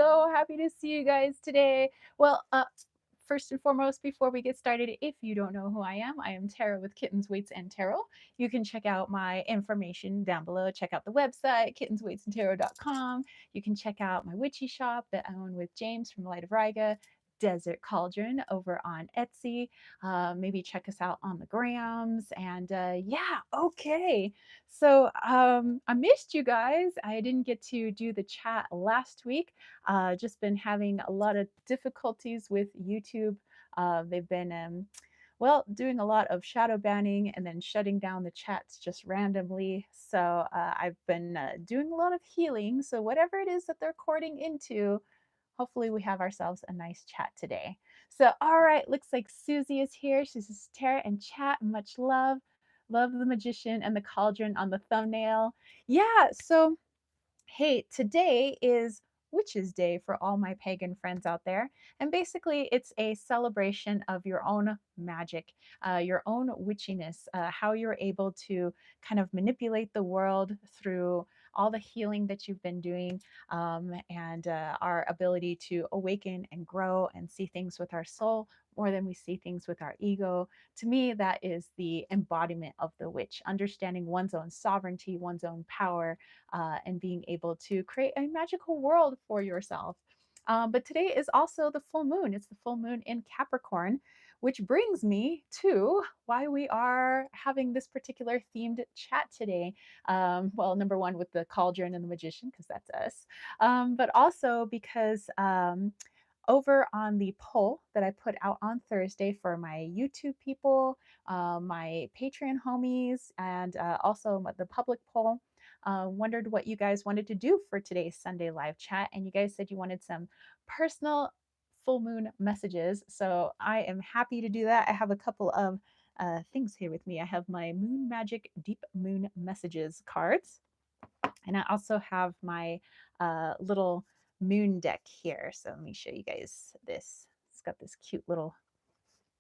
so happy to see you guys today. Well, first and foremost, before we get started, if you don't know who I am Tara with Kittens, Weights, and Tarot. You can check out my information down below. Check out the website, kittensweightsandtarot.com. You can check out my witchy shop that I own with James from Light of Riga, Desert Cauldron over on Etsy. Maybe check us out on the grams. And yeah, okay. So I missed you guys. I didn't get to do the chat last week. Just been having a lot of difficulties with YouTube. They've been, well, doing a lot of shadow banning and then shutting down the chats just randomly. So I've been doing a lot of healing. So whatever it is that they're cording into, hopefully we have ourselves a nice chat today. So, all right, looks like Susie is here. She says, Tara and chat, much love. Love the magician and the cauldron on the thumbnail. Yeah, so hey, today is Witches Day for all my pagan friends out there. And basically, it's a celebration of your own magic, your own witchiness, how you're able to kind of manipulate the world through all the healing that you've been doing, and our ability to awaken and grow and see things with our soul more than we see things with our ego. To me, that is the embodiment of the witch, understanding one's own sovereignty, one's own power, and being able to create a magical world for yourself. But today is also the full moon. It's the full moon in Capricorn, which brings me to why we are having this particular themed chat today. Well, number one, with the cauldron and the magician, because that's us, but also because over on the poll that I put out on Thursday for my YouTube people, my Patreon homies, and also the public poll. Wondered what you guys wanted to do for today's Sunday live chat, and you guys said you wanted some personal full moon messages. So I am happy to do that. I have a couple of things here with me. I have my Moon Magic Deep Moon Messages cards, and I also have my little moon deck here. So let me show you guys this. It's got this cute little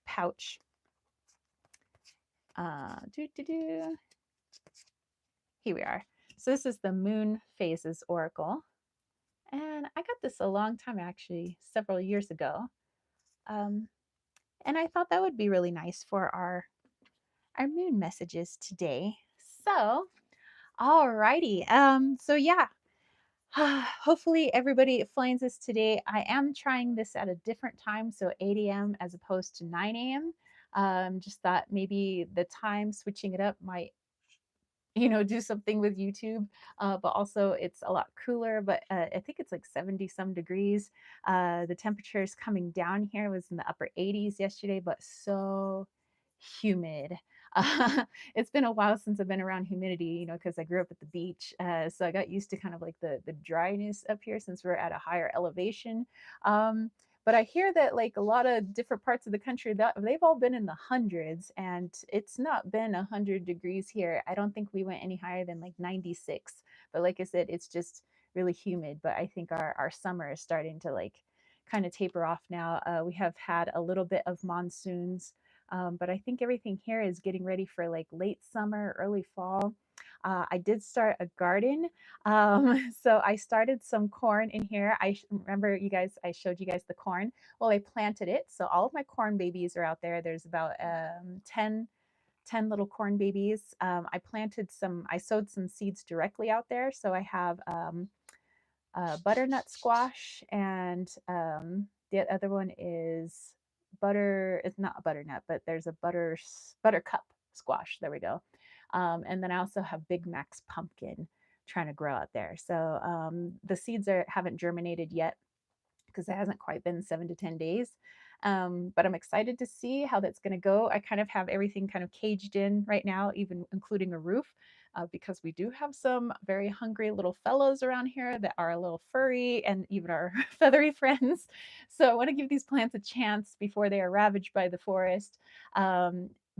pouch. Doo, doo, doo. Here we are. So this is the Moon Phases Oracle. And I got this a long time, actually, several years ago. Um, and I thought that would be really nice for our moon messages today. So, alrighty. So yeah, hopefully everybody finds this today. I am trying this at a different time, so 8 a.m. as opposed to 9 a.m. Just thought maybe the time switching it up might, do something with YouTube. But also it's a lot cooler, but I think it's like 70 some degrees. The temperature is coming down here. It was in the upper 80s yesterday, but so humid. It's been a while since I've been around humidity, because I grew up at the beach. So I got used to kind of like the dryness up here since we're at a higher elevation. But I hear that like a lot of different parts of the country that they've all been in the hundreds, and it's not been 100 degrees here. I don't think we went any higher than like 96. But like I said, it's just really humid. But I think our summer is starting to like kind of taper off now. We have had a little bit of monsoons, but I think everything here is getting ready for like late summer, early fall. I did start a garden. So I started some corn in here. Remember you guys, I showed you guys the corn. Well, I planted it. So all of my corn babies are out there. There's about 10 little corn babies. I sowed some seeds directly out there. So I have butternut squash, and the other one is butter. It's not a butternut, but there's a buttercup squash. There we go. And then I also have Big Mac's pumpkin trying to grow out there. So the seeds haven't germinated yet because it hasn't quite been 7 to 10 days. But I'm excited to see how that's going to go. I kind of have everything kind of caged in right now, even including a roof, because we do have some very hungry little fellows around here that are a little furry and even our feathery friends. So I want to give these plants a chance before they are ravaged by the forest.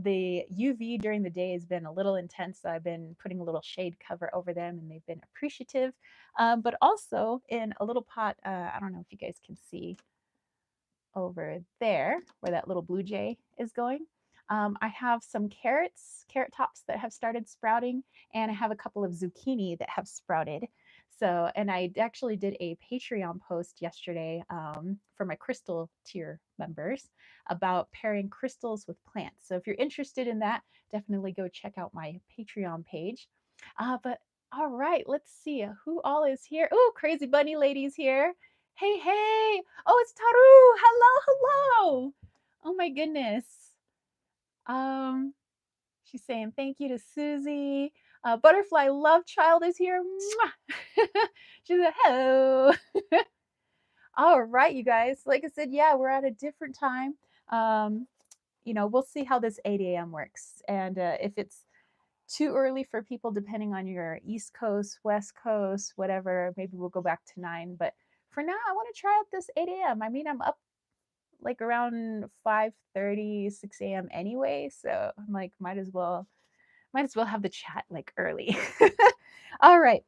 The UV during the day has been a little intense, so I've been putting a little shade cover over them, and they've been appreciative. But also in a little pot, I don't know if you guys can see over there where that little blue jay is going. I have some carrot tops that have started sprouting, and I have a couple of zucchini that have sprouted. So, and I actually did a Patreon post yesterday for my crystal tier members about pairing crystals with plants. So if you're interested in that, definitely go check out my Patreon page. But all right, let's see who all is here. Oh, Crazy Bunny Lady's here. Hey, hey. Oh, it's Taru. Hello, hello. Oh my goodness. Um, she's saying thank you to Susie. Butterfly Love Child is here. She said hello. All right, you guys. Like I said, yeah, we're at a different time. Um, we'll see how this 8 a.m. works. And if it's too early for people, depending on your East Coast, West Coast, whatever, maybe we'll go back to 9. But for now, I want to try out this 8 a.m. I mean, I'm up like around 5:30, 6 a.m. anyway. So I'm like, might as well have the chat like early. All right.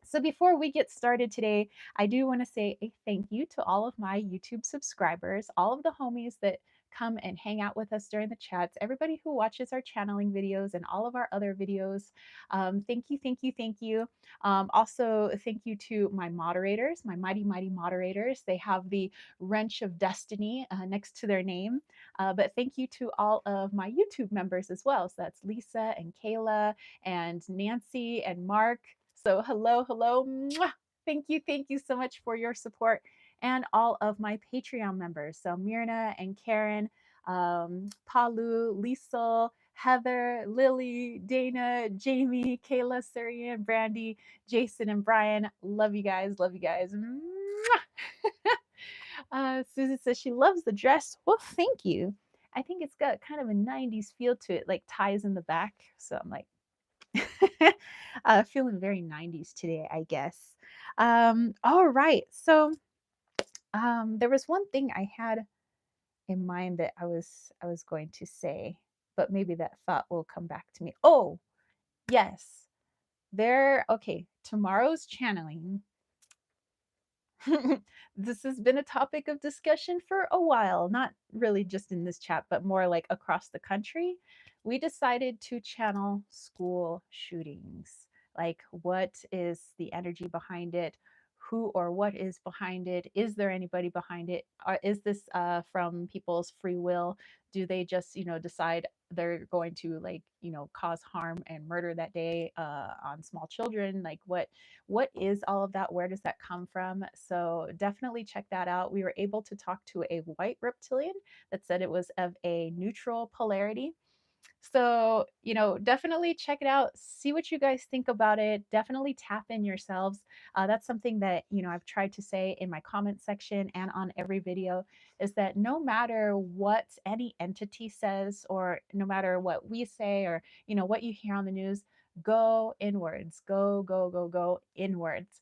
So before we get started today, I do want to say a thank you to all of my YouTube subscribers, all of the homies that come and hang out with us during the chats, everybody who watches our channeling videos and all of our other videos. Thank you, thank you, thank you. Also, thank you to my moderators, my mighty, mighty moderators. They have the wrench of destiny next to their name. But thank you to all of my YouTube members as well. So that's Lisa and Kayla and Nancy and Mark. So hello, hello. Mwah. Thank you so much for your support and all of my Patreon members. So Myrna and Karen, Palu, Liesel, Heather, Lily, Dana, Jamie, Kayla, Surian, Brandy, Jason, and Brian. Love you guys. Love you guys. Susie says she loves the dress. Well, thank you. I think it's got kind of a 90s feel to it, like ties in the back. So I'm like, feeling very 90s today, I guess. All right. So there was one thing I had in mind that I was going to say, but maybe that thought will come back to me. Oh, yes. Okay, tomorrow's channeling. This has been a topic of discussion for a while, not really just in this chat, but more like across the country. We decided to channel school shootings. Like, what is the energy behind it? Who or what is behind it? Is there anybody behind it? Is this from people's free will? Do they just, decide they're going to, like, cause harm and murder that day on small children? Like, what is all of that? Where does that come from? So definitely check that out. We were able to talk to a white reptilian that said it was of a neutral polarity. So, definitely check it out. See what you guys think about it. Definitely tap in yourselves. That's something that, I've tried to say in my comment section and on every video is that no matter what any entity says, or no matter what we say, or, what you hear on the news, go inwards, go inwards.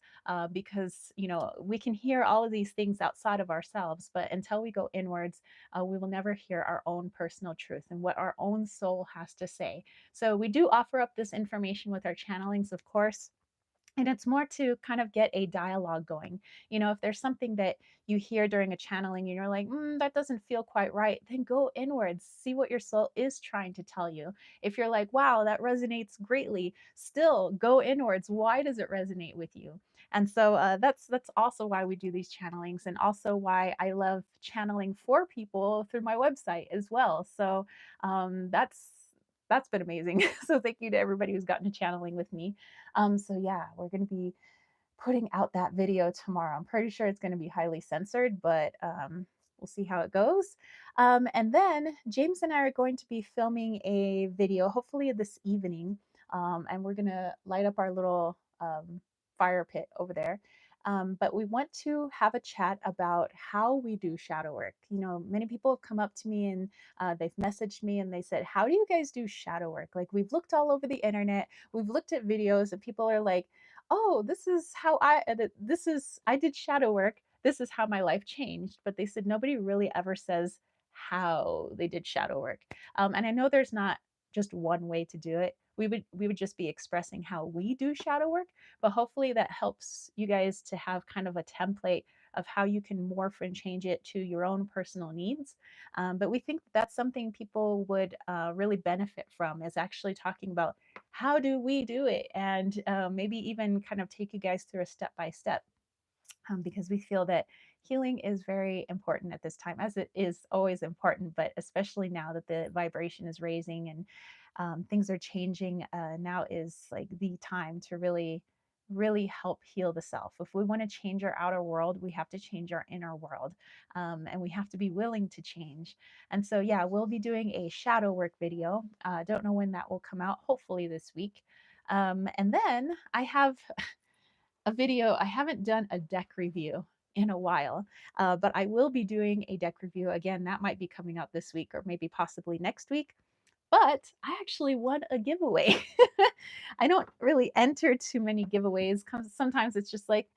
Because, we can hear all of these things outside of ourselves, but until we go inwards, we will never hear our own personal truth and what our own soul has to say. So we do offer up this information with our channelings, of course. And it's more to kind of get a dialogue going. If there's something that you hear during a channeling and you're like, that doesn't feel quite right, then go inwards, see what your soul is trying to tell you. If you're like, wow, that resonates greatly, still go inwards. Why does it resonate with you? And so that's also why we do these channelings, and also why I love channeling for people through my website as well. So that's been amazing. So thank you to everybody who's gotten to channeling with me. So yeah, we're going to be putting out that video tomorrow. I'm pretty sure it's going to be highly censored, but we'll see how it goes. And then James and I are going to be filming a video, hopefully this evening, and we're going to light up our little fire pit over there. But we want to have a chat about how we do shadow work. Many people have come up to me and they've messaged me and they said, how do you guys do shadow work? Like, we've looked all over the internet, we've looked at videos, and people are like, oh, this is how I did shadow work. This is how my life changed. But they said nobody really ever says how they did shadow work. And I know there's not just one way to do it. we would just be expressing how we do shadow work, but hopefully that helps you guys to have kind of a template of how you can morph and change it to your own personal needs. But we think that's something people would really benefit from, is actually talking about how do we do it, and maybe even kind of take you guys through a step by step, because we feel that healing is very important at this time, as it is always important, but especially now that the vibration is raising and things are changing. Now is like the time to really help heal the self. If we want to change our outer world, we have to change our inner world, and we have to be willing to change. And so, yeah, we'll be doing a shadow work video. Don't know when that will come out, hopefully this week. And then I have a video. I haven't done a deck review in a while, but I will be doing a deck review again. That might be coming out this week or maybe possibly next week. But I actually won a giveaway. I don't really enter too many giveaways. Sometimes it's just like,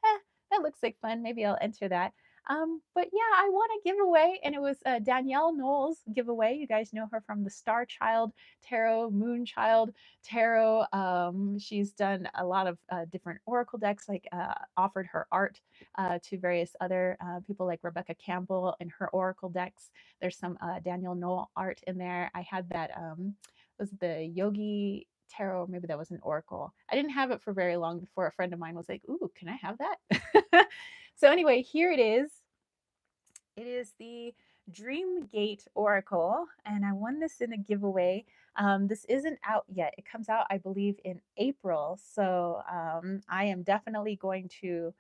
that looks like fun. Maybe I'll enter that. But yeah, I won a giveaway, and it was Danielle Knowles giveaway. You guys know her from the Star Child Tarot, Moon Child Tarot. She's done a lot of different oracle decks, like offered her art to various other people like Rebecca Campbell and her oracle decks. There's some Daniel Knoll art in there. I had that, was the Yogi Tarot, maybe that was an oracle. I didn't have it for very long before a friend of mine was like, ooh, can I have that? So anyway, here it is. It is the Dream Gate Oracle, and I won this in a giveaway. This isn't out yet. It comes out, I believe, in April. So I am definitely going to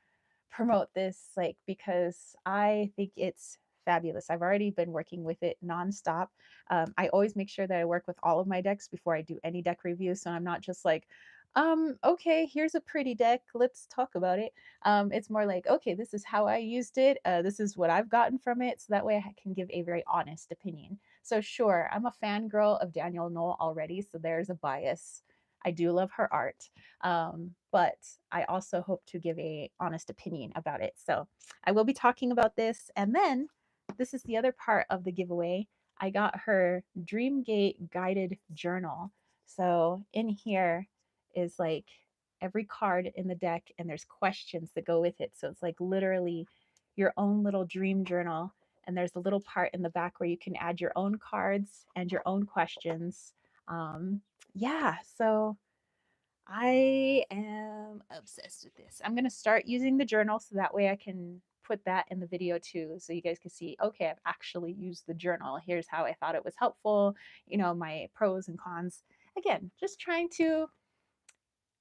promote this, like, because I think it's fabulous. I've already been working with it nonstop. I always make sure that I work with all of my decks before I do any deck review, so I'm not just like, okay, here's a pretty deck, let's talk about it. It's more like, okay, this is how I used it, this is what I've gotten from it, so that way I can give a very honest opinion. So sure, I'm a fangirl of Danielle Knoll already, so there's a bias. I do love her art, but I also hope to give a honest opinion about it. So I will be talking about this, and then this is the other part of the giveaway. I got her Dreamgate guided journal. So in here is like every card in the deck, and there's questions that go with it. So it's like literally your own little dream journal. And there's a little part in the back where you can add your own cards and your own questions. Yeah, so I am obsessed with this. I'm going to start using the journal so that way I can put that in the video too, so you guys can see, okay, I've actually used the journal. Here's how I thought it was helpful, my pros and cons. Again, just trying to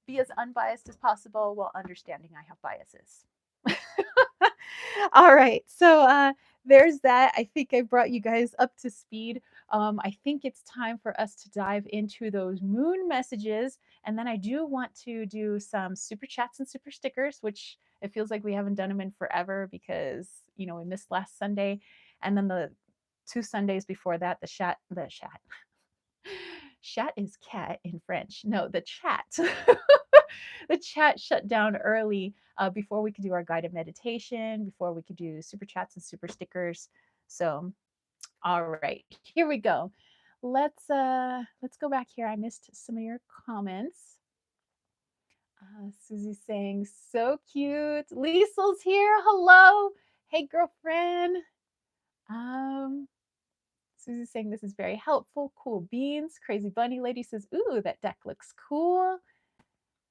be as unbiased as possible while understanding I have biases. All right. So there's that. I think I brought you guys up to speed. I think it's time for us to dive into those moon messages. And then I do want to do some super chats and super stickers, which it feels like we haven't done them in forever because, we missed last Sunday. And then the 2 Sundays before that, chat is cat in French. No, the chat. The chat shut down early before we could do our guided meditation, before we could do super chats and super stickers. So, all right, here we go. Let's go back here. I missed some of your comments. Susie's saying, so cute. Liesel's here. Hello. Hey, girlfriend. Susie's saying this is very helpful. Cool beans. Crazy Bunny Lady says, ooh, that deck looks cool.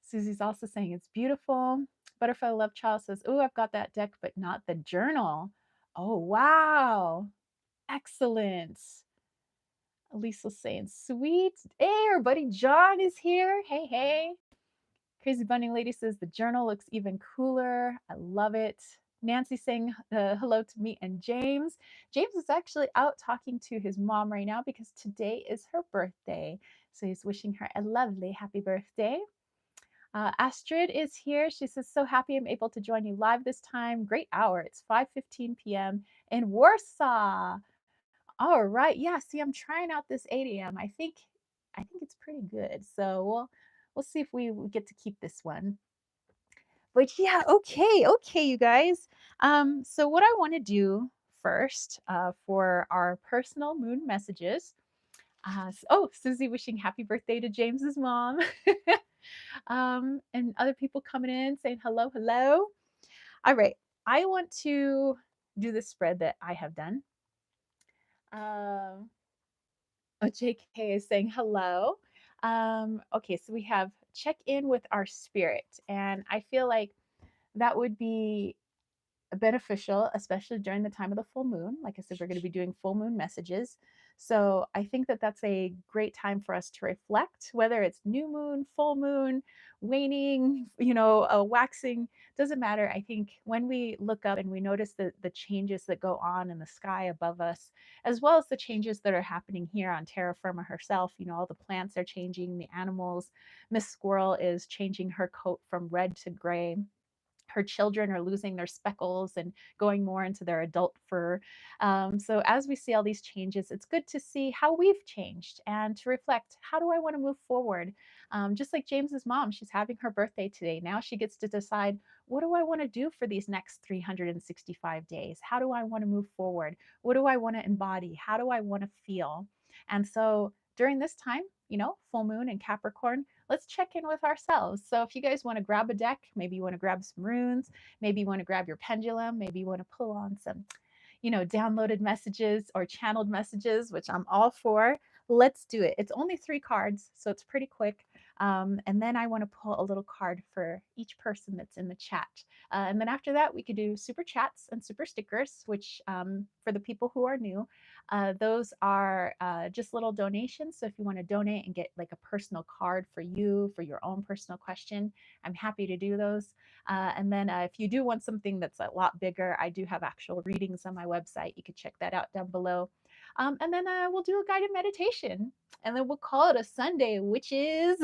Susie's also saying it's beautiful. Butterfly Love Child says, oh, I've got that deck, but not the journal. Oh, wow. Excellent. Lisa's saying, sweet. Hey, our buddy John is here. Hey, hey. Crazy Bunny Lady says, the journal looks even cooler. I love it. Nancy saying hello to me and James. James is actually out talking to his mom right now because today is her birthday. So he's wishing her a lovely happy birthday. Astrid is here. She says, so happy I'm able to join you live this time. Great hour. It's 5:15 p.m. in Warsaw. All right. Yeah, see, I'm trying out this 8 a.m. I think it's pretty good. So we'll see if we get to keep this one. But yeah, okay, you guys. So what I want to do first for our personal moon messages, Oh, Susie wishing happy birthday to James's mom. And other people coming in saying hello, hello. All right, I want to do the spread that I have done. Oh, JK is saying hello. Okay, so we have check in with our spirit, and I feel like that would be beneficial, especially during the time of the full moon. Like I said, we're going to be doing full moon messages. So I think that that's a great time for us to reflect, whether it's new moon, full moon, waning, waxing, doesn't matter. I think when we look up and we notice the changes that go on in the sky above us, as well as the changes that are happening here on terra firma herself, all the plants are changing, the animals. Miss Squirrel is changing her coat from red to gray. Her children are losing their speckles and going more into their adult fur. So, as we see all these changes, it's good to see how we've changed and to reflect, how do I want to move forward? Just like James's mom, she's having her birthday today. Now she gets to decide, what do I want to do for these next 365 days? How do I want to move forward? What do I want to embody? How do I want to feel? And so, during this time, full moon in Capricorn, let's check in with ourselves. So if you guys want to grab a deck, maybe you want to grab some runes, maybe you want to grab your pendulum, maybe you want to pull on some, downloaded messages or channeled messages, which I'm all for. Let's do it. It's only 3 cards, so it's pretty quick. And then I want to pull a little card for each person that's in the chat. And then after that, we could do super chats and super stickers, which for the people who are new, those are just little donations. So if you want to donate and get like a personal card for you, for your own personal question, I'm happy to do those. And then if you do want something that's a lot bigger, I do have actual readings on my website. You can check that out down below. And then we'll do a guided meditation. And then we'll call it a Sunday, which is,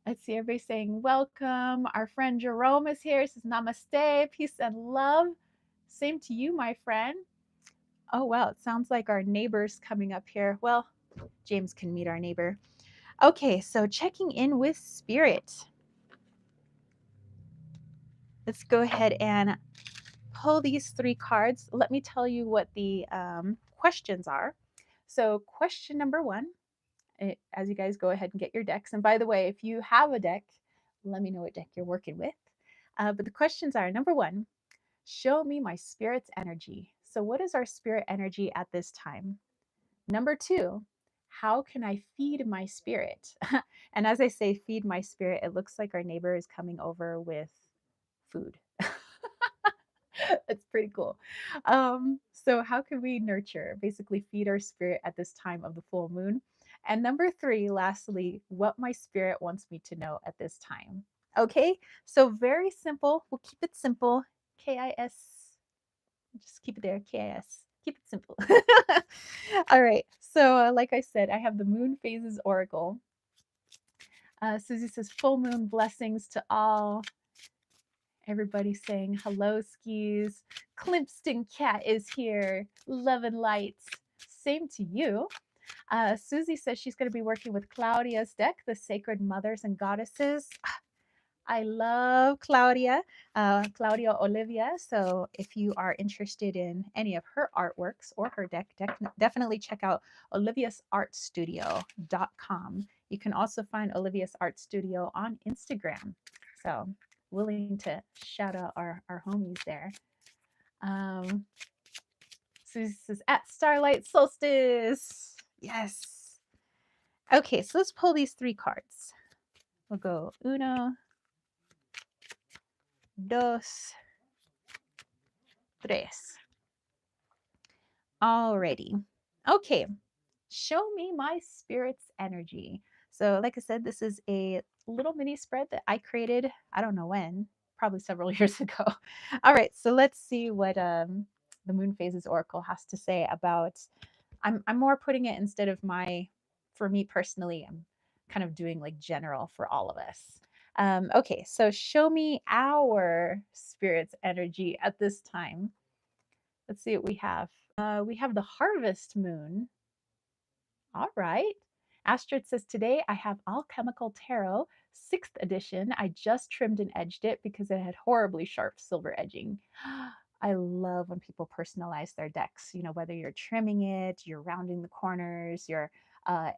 let's see, everybody saying welcome. Our friend Jerome is here. He says namaste, peace and love. Same to you, my friend. Oh, wow. It sounds like our neighbor's coming up here. Well, James can meet our neighbor. Okay, so checking in with spirit. Let's go ahead and pull these 3 cards. Let me tell you what the questions are. So, question number 1, as you guys go ahead and get your decks. And by the way, if you have a deck, let me know what deck you're working with. But the questions are, number 1, show me my spirit's energy. So, what is our spirit energy at this time? Number 2, how can I feed my spirit? And as I say, feed my spirit, it looks like our neighbor is coming over with food. That's pretty cool. So, how can we nurture, basically feed our spirit at this time of the full moon? And number 3, lastly, what my spirit wants me to know at this time. Okay, so very simple. We'll keep it simple. KIS. Just keep it there. KIS. Keep it simple. All right. So, like I said, I have the Moon Phases Oracle. Susie says, full moon blessings to all. Everybody saying hello, skis. Climpston Cat is here. Love and lights. Same to you. Susie says she's going to be working with Claudia's deck, the Sacred Mothers and Goddesses. I love Claudia Olivia. So if you are interested in any of her artworks or her deck, definitely check out oliviasartstudio.com. You can also find Olivia's Art Studio on Instagram. So willing to shout out our homies there. Susie says, at Starlight Solstice. Yes. Okay, so let's pull these 3 cards. We'll go uno, dos, tres. Alrighty. Okay. Show me my spirit's energy. So, like I said, this is a little mini spread that I created. I don't know when, probably several years ago. All right. So let's see what the Moon Phases Oracle has to say about. I'm more putting it instead of for me personally, I'm kind of doing like general for all of us. Okay, so show me our spirit's energy at this time. Let's see what we have. We have the Harvest Moon. All right. Astrid says, today I have Alchemical Tarot, 6th edition. I just trimmed and edged it because it had horribly sharp silver edging. I love when people personalize their decks, whether you're trimming it, you're rounding the corners, you're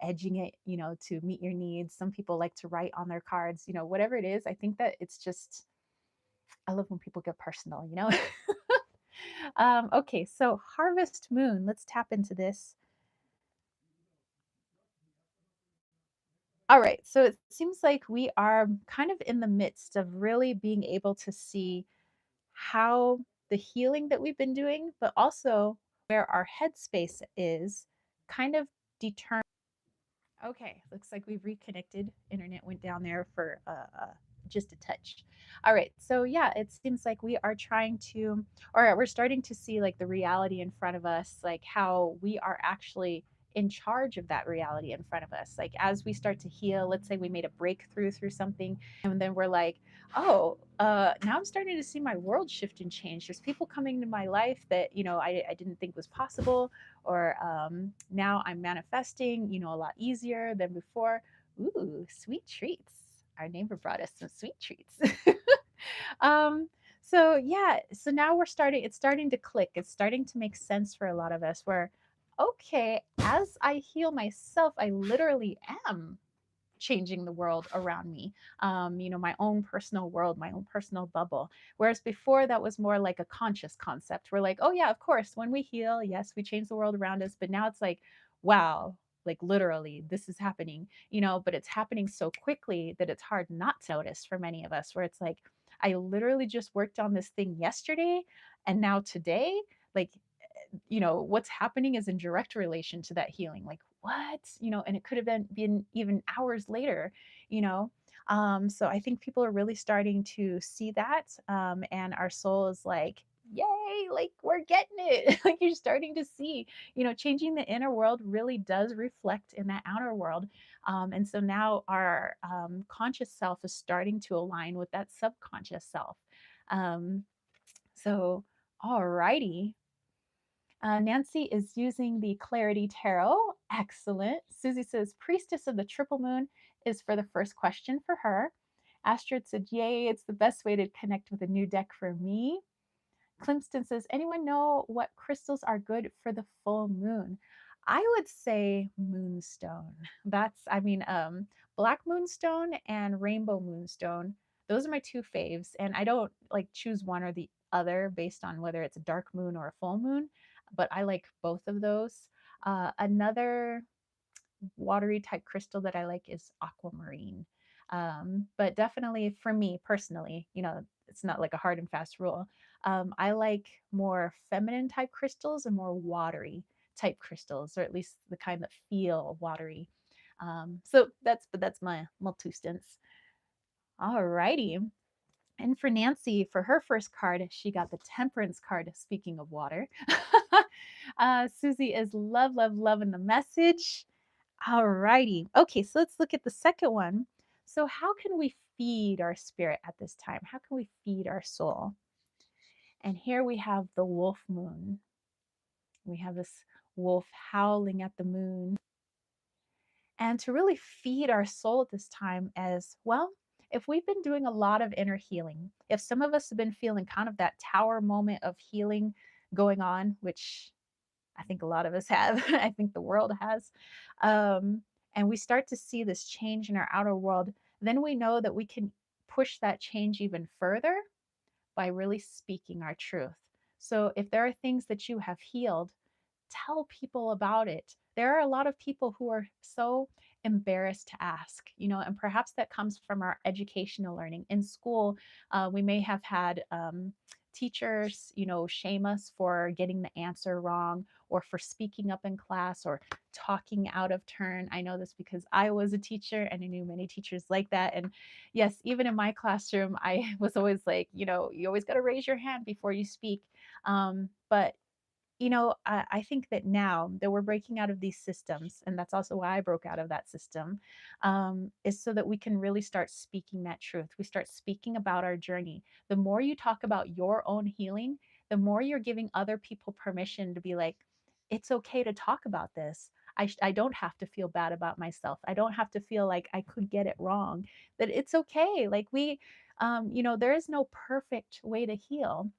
edging it, to meet your needs. Some people like to write on their cards, whatever it is. I think that it's just, I love when people get personal. Okay, so harvest moon, let's tap into this. All right, so it seems like we are kind of in the midst of really being able to see how the healing that we've been doing, but also where our headspace is kind of determine. Okay, looks like we've reconnected. Internet went down there for just a touch. All right, so yeah, it seems like we are trying to, or we're starting to see like the reality in front of us, like how we are actually in charge of that reality in front of us. Like as we start to heal, let's say we made a breakthrough through something, and then we're like, oh, now I'm starting to see my world shift and change. There's people coming into my life that I didn't think was possible, or now I'm manifesting, a lot easier than before. Ooh, sweet treats. Our neighbor brought us some sweet treats. um, so yeah, so now it's starting to click. It's starting to make sense for a lot of us where, okay, as I heal myself, I literally am changing the world around me, my own personal world, my own personal bubble. Whereas before, that was more like a conscious concept. We're like, oh, yeah, of course, when we heal, yes, we change the world around us. But now it's like, wow, like literally, this is happening, but it's happening so quickly that it's hard not to notice for many of us, where it's like, I literally just worked on this thing yesterday. And now today, like what's happening is in direct relation to that healing. Like, what? And it could have been even hours later, you know. So I think people are really starting to see that. And our soul is like, yay, like we're getting it. Like you're starting to see, changing the inner world really does reflect in that outer world. And so now our conscious self is starting to align with that subconscious self. Um, so, alrighty. Nancy is using the Clarity Tarot. Excellent. Susie says, Priestess of the Triple Moon is for the first question for her. Astrid said, Yay, it's the best way to connect with a new deck for me. Clemston says, anyone know what crystals are good for the full moon? I would say moonstone. Black moonstone and rainbow moonstone. Those are my two faves. And I don't like choose one or the other based on whether it's a dark moon or a full moon, but I like both of those. Another watery type crystal that I like is aquamarine. But definitely for me personally, it's not like a hard and fast rule. I like more feminine type crystals and more watery type crystals, or at least the kind that feel watery. So that's my two stints. All righty. And for Nancy, for her first card, she got the Temperance card. Speaking of water, Susie is love, love, loving the message. All righty. Okay, so let's look at the second one. So, how can we feed our spirit at this time? How can we feed our soul? And here we have the wolf moon. We have this wolf howling at the moon. And to really feed our soul at this time, as well, if we've been doing a lot of inner healing, if some of us have been feeling kind of that tower moment of healing going on, which I think a lot of us have, I think the world has, and we start to see this change in our outer world, then we know that we can push that change even further by really speaking our truth. So if there are things that you have healed, tell people about it. There are a lot of people who are so embarrassed to ask, and perhaps that comes from our educational learning. In school, we may have had teachers, shame us for getting the answer wrong or for speaking up in class or talking out of turn. I know this because I was a teacher and I knew many teachers like that. And yes, even in my classroom, I was always like, you always got to raise your hand before you speak. But I think that now that we're breaking out of these systems, and that's also why I broke out of that system, is so that we can really start speaking that truth. We start speaking about our journey. The more you talk about your own healing, the more you're giving other people permission to be like, it's okay to talk about this. I don't have to feel bad about myself. I don't have to feel like I could get it wrong, that it's okay. Like there is no perfect way to heal.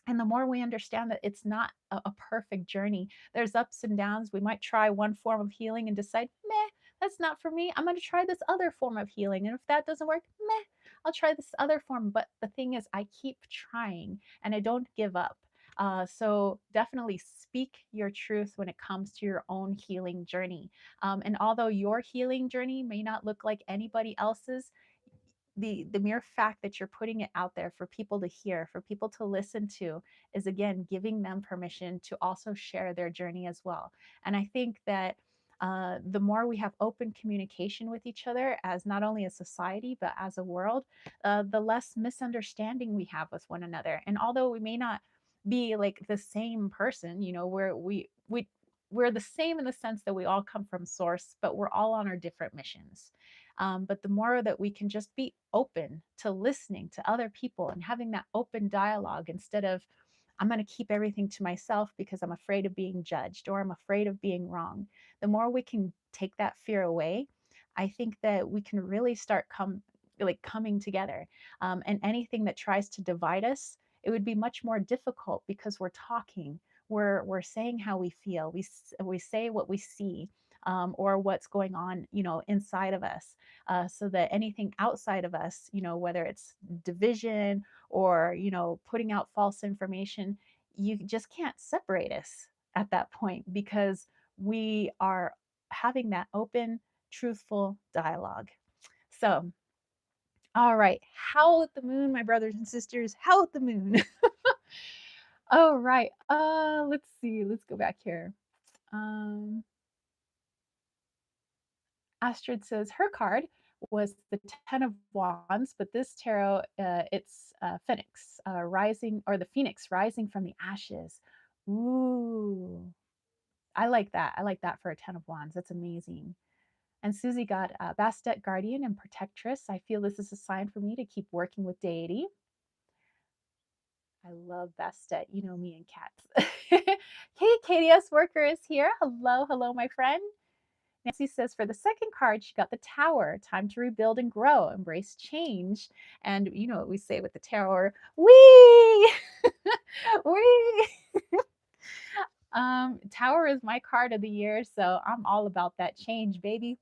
And the more we understand that it's not a perfect journey, there's ups and downs. We might try one form of healing and decide, meh, that's not for me. I'm going to try this other form of healing. And if that doesn't work, meh, I'll try this other form. But the thing is, I keep trying and I don't give up. So definitely speak your truth when it comes to your own healing journey. And although your healing journey may not look like anybody else's, the mere fact that you're putting it out there for people to hear, for people to listen to, is again giving them permission to also share their journey as well. And I think that the more we have open communication with each other, as not only a society but as a world, the less misunderstanding we have with one another. And although we may not be like the same person, you know, we're the same in the sense that we all come from source, but we're all on our different missions. But the more that we can just be open to listening to other people and having that open dialogue instead of, I'm going to keep everything to myself because I'm afraid of being judged or I'm afraid of being wrong. The more we can take that fear away, I think that we can really start coming together. And anything that tries to divide us, it would be much more difficult because we're talking, we're saying how we feel, we say what we see, or what's going on, you know, inside of us, so that anything outside of us, you know, whether it's division or, you know, putting out false information, you just can't separate us at that point because we are having that open, truthful dialogue. So, all right, howl at the moon, my brothers and sisters, howl at the moon. All right, let's see, let's go back here. Um, Astrid says her card was the Ten of Wands, but this tarot, it's Phoenix rising, or the Phoenix rising from the ashes. Ooh, I like that. I like that for a Ten of Wands. That's amazing. And Susie got Bastet Guardian and Protectress. I feel this is a sign for me to keep working with deity. I love Bastet. You know me and cats. Hey, KDS Worker is here. Hello, hello, my friend. Nancy says for the second card, she got the Tower. Time to rebuild and grow, embrace change. And you know what we say with the Tower? Wee! Wee! Tower is my card of the year, so I'm all about that change, baby.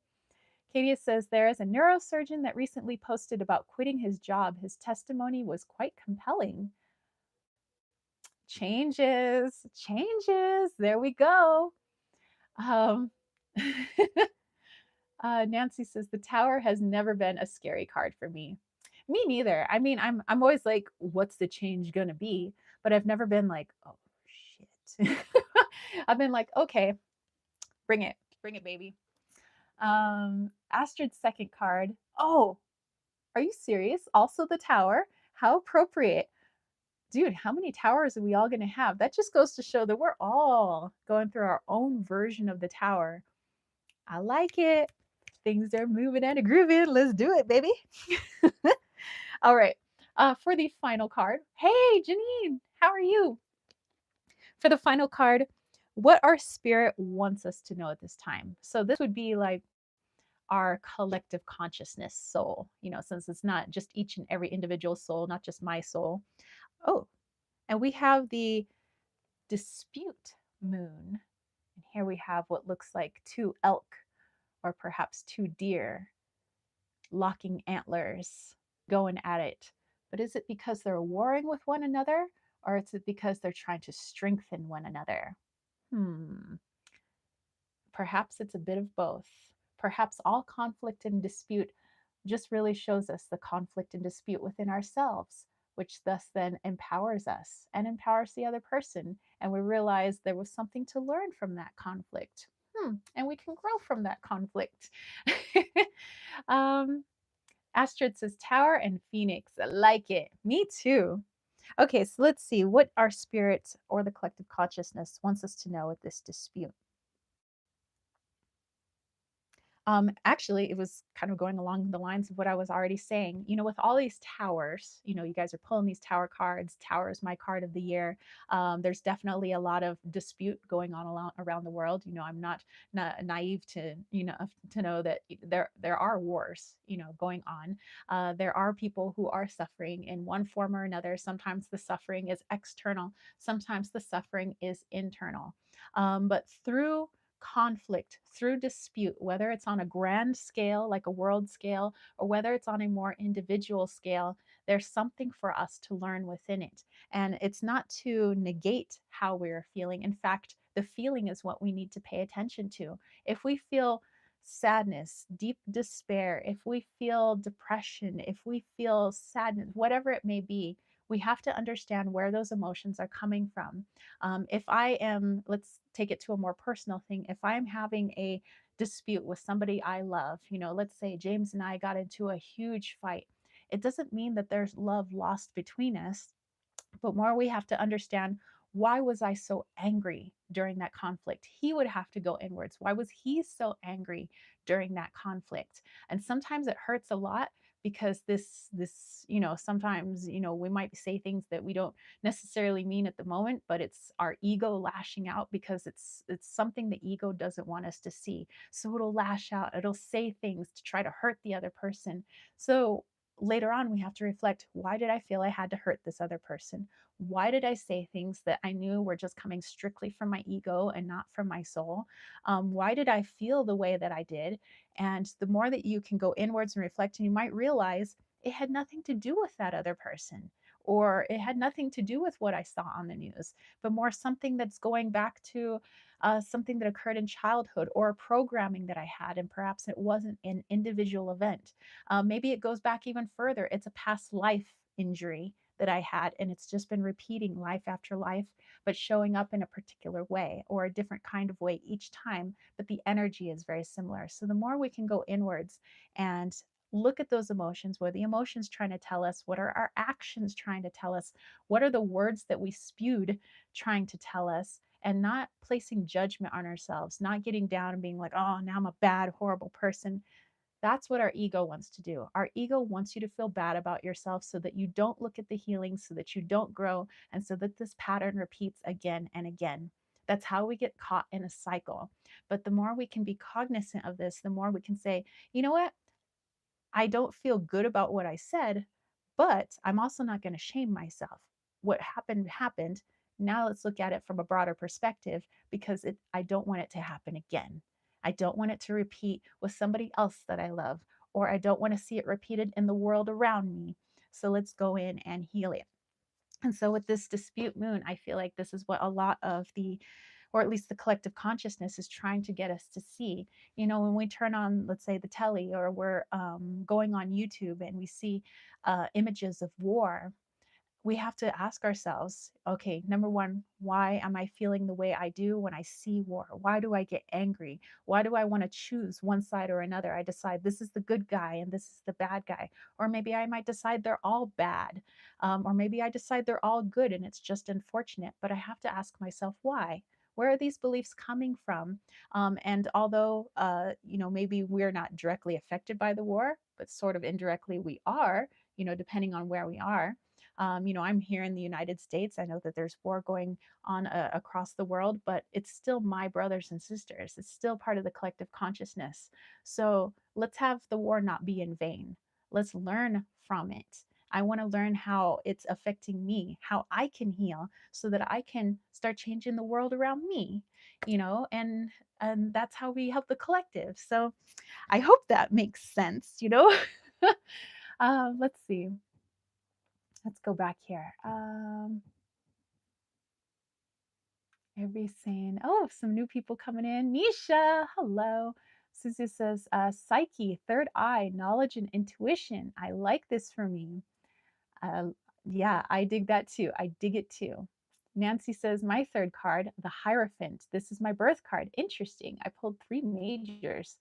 Katia says there is a neurosurgeon that recently posted about quitting his job. His testimony was quite compelling. Changes, changes. There we go. Um, Nancy says the Tower has never been a scary card for me. Me neither. I mean, I'm always like, what's the change gonna be? But I've never been like, oh shit. I've been like, okay, bring it, baby. Astrid's second card. Oh, are you serious? Also the Tower. How appropriate. Dude, how many towers are we all gonna have? That just goes to show that we're all going through our own version of the Tower. I like it. Things are moving and grooving. Let's do it, baby. All right. For the final card. Hey, Janine, how are you? For the final card, what our spirit wants us to know at this time. So this would be like our collective consciousness soul, you know, since it's not just each and every individual soul, not just my soul. Oh, and we have the dispute moon. And here we have what looks like two elk or perhaps two deer locking antlers, going at it. But is it because they're warring with one another, or is it because they're trying to strengthen one another? Hmm. Perhaps it's a bit of both. Perhaps all conflict and dispute just really shows us the conflict and dispute within ourselves, which thus then empowers us and empowers the other person. And we realize there was something to learn from that conflict. And we can grow from that conflict. um, Astrid says Tower and Phoenix. I like it. Me too. Okay, so let's see what our spirit or the collective consciousness wants us to know with this dispute. Actually, it was kind of going along the lines of what I was already saying. With all these towers, you guys are pulling these tower cards. Tower is my card of the year. There's definitely a lot of dispute going on around the world. I'm not naive to know that there are wars, going on. There are people who are suffering in one form or another. Sometimes the suffering is external. Sometimes the suffering is internal. But through conflict, through dispute, whether it's on a grand scale, like a world scale, or whether it's on a more individual scale, there's something for us to learn within it. And it's not to negate how we're feeling. In fact, the feeling is what we need to pay attention to. If we feel sadness, deep despair, if we feel depression, if we feel sadness, whatever it may be, we have to understand where those emotions are coming from. If I am, let's take it to a more personal thing, if I'm having a dispute with somebody I love, let's say James and I got into a huge fight, it doesn't mean that there's love lost between us, but more we have to understand, why was I so angry during that conflict? He would have to go inwards. Why was he so angry during that conflict? And sometimes it hurts a lot because this sometimes we might say things that we don't necessarily mean at the moment, but it's our ego lashing out because it's something the ego doesn't want us to see. So it'll lash out, it'll say things to try to hurt the other person. So later on we have to reflect, why did I feel I had to hurt this other person? Why did I say things that I knew were just coming strictly from my ego and not from my soul? Why did I feel the way that I did? And the more that you can go inwards and reflect, and you might realize it had nothing to do with that other person, or it had nothing to do with what I saw on the news, but more something that's going back to something that occurred in childhood, or a programming that I had, and perhaps it wasn't an individual event. Maybe it goes back even further. It's a past life injury that I had, and it's just been repeating life after life, but showing up in a particular way or a different kind of way each time. But the energy is very similar. So the more we can go inwards and look at those emotions, what are the emotions trying to tell us? What are our actions trying to tell us? What are the words that we spewed trying to tell us? And not placing judgment on ourselves, not getting down and being like, oh, now I'm a bad, horrible person. That's what our ego wants to do. Our ego wants you to feel bad about yourself so that you don't look at the healing, so that you don't grow, and so that this pattern repeats again and again. That's how we get caught in a cycle. But the more we can be cognizant of this, the more we can say, you know what? I don't feel good about what I said, but I'm also not going to shame myself. What happened happened. Now let's look at it from a broader perspective, because I don't want it to happen again. I don't want it to repeat with somebody else that I love, or I don't want to see it repeated in the world around me. So let's go in and heal it. And so with this dispute moon, I feel like this is what a lot of the, or at least the collective consciousness, is trying to get us to see. When we turn on, let's say, the telly, or we're going on YouTube and we see images of war, we have to ask ourselves, okay, number one, why am I feeling the way I do when I see war? Why do I get angry? Why do I want to choose one side or another? I decide this is the good guy and this is the bad guy. Or maybe I might decide they're all bad. Or maybe I decide they're all good and it's just unfortunate. But I have to ask myself, why? Where are these beliefs coming from? And although, maybe we're not directly affected by the war, but sort of indirectly we are, depending on where we are. I'm here in the United States. I know that there's war going on across the world, but it's still my brothers and sisters. It's still part of the collective consciousness. So let's have the war not be in vain. Let's learn from it. I want to learn how it's affecting me, how I can heal so that I can start changing the world around me, and that's how we help the collective. So I hope that makes sense. Let's see. Let's go back here. Everybody's saying, oh, some new people coming in. Nisha, hello. Susie says, psyche, third eye, knowledge and intuition. I like this for me. Uh, yeah, I dig that too. I dig it too. Nancy says, my third card, the Hierophant. This is my birth card. Interesting. I pulled 3 majors.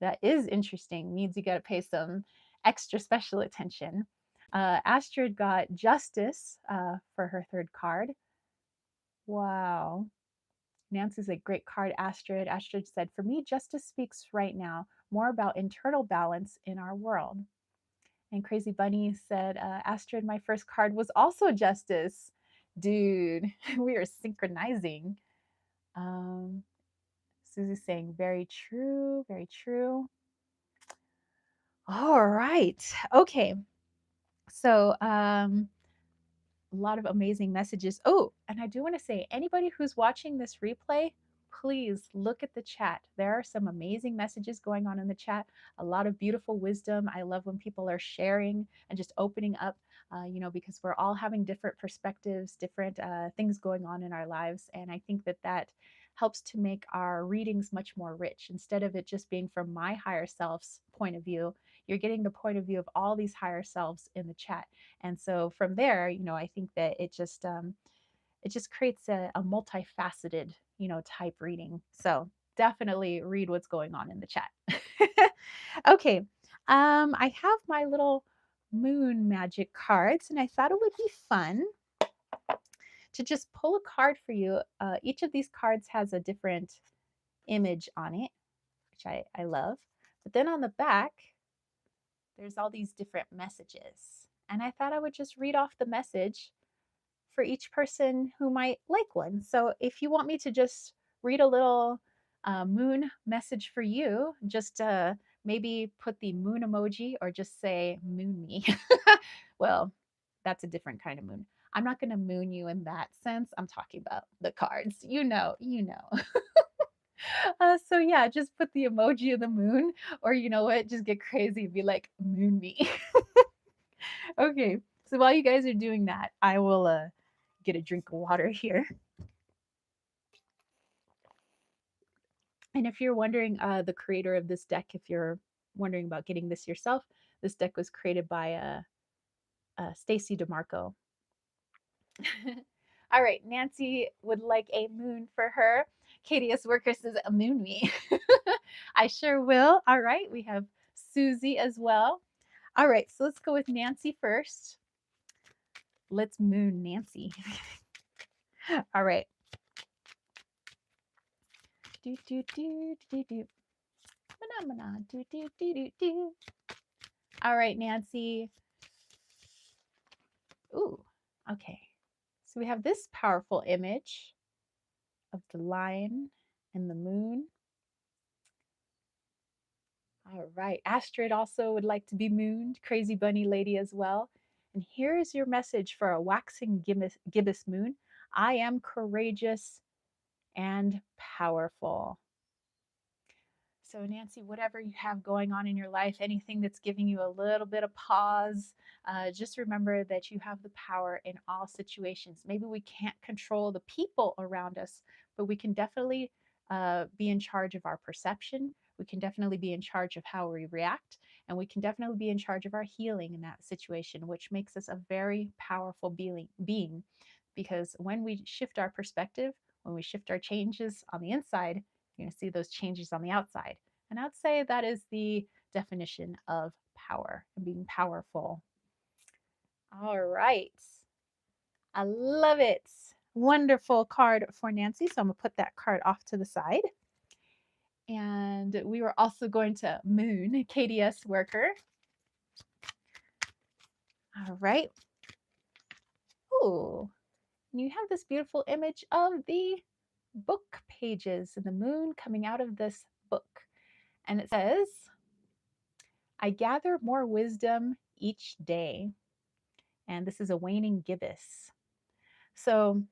That is interesting. Means you got to pay some extra special attention. Astrid got Justice for her third card. Wow. Nancy's a great card, Astrid. Astrid said, for me, justice speaks right now. more about internal balance in our world. And Crazy Bunny said, Astrid, my first card was also justice. Dude, we are synchronizing. Um, Susie's saying, very true, very true. All right. Okay. So, a lot of amazing messages. Oh, and I do want to say, anybody who's watching this replay, please look at the chat. There are some amazing messages going on in the chat, a lot of beautiful wisdom. I love when people are sharing and just opening up, because we're all having different perspectives, different things going on in our lives. And I think that that helps to make our readings much more rich. Instead of it just being from my higher self's point of view, you're getting the point of view of all these higher selves in the chat. And so from there, I think that it just creates a multifaceted, type reading. So definitely read what's going on in the chat. Okay. I have my little moon magic cards, and I thought it would be fun to just pull a card for you. Each of these cards has a different image on it, which I love. But then on the back, there's all these different messages. And I thought I would just read off the message for each person who might like one. So if you want me to just read a little moon message for you, just maybe put the moon emoji or just say moon me. Well, that's a different kind of moon. I'm not going to moon you in that sense. I'm talking about the cards. You know. So yeah, just put the emoji of the moon, or you know what, just get crazy and be like, moon me. Okay, so while you guys are doing that, I will get a drink of water here. And if you're wondering, the creator of this deck, if you're wondering about getting this yourself, this deck was created by Stacy DeMarco. All right, Nancy would like a moon for her. KDS Worker says, a moon me. I sure will. All right, we have Susie as well. All right, so let's go with Nancy first. Let's moon Nancy. All right. Do do do do do. Phenomena. Do do do do do. All right, Nancy. Ooh, okay. So we have this powerful image of the lion and the moon. All right. Astrid also would like to be mooned. Crazy Bunny Lady as well. And here is your message for a waxing gibbous moon. I am courageous and powerful. So, Nancy, whatever you have going on in your life, anything that's giving you a little bit of pause, just remember that you have the power in all situations. Maybe we can't control the people around us, but we can definitely be in charge of our perception. We can definitely be in charge of how we react, and we can definitely be in charge of our healing in that situation, which makes us a very powerful being. Because when we shift our perspective, when we shift our changes on the inside, you're going to see those changes on the outside. And I'd say that is the definition of power and being powerful. All right. I love it. Wonderful card for Nancy. So I'm going to put that card off to the side. And we were also going to moon KDS Worker. All right. Ooh. And you have this beautiful image of the book pages and the moon coming out of this book. And it says, I gather more wisdom each day. And this is a waning gibbous. So,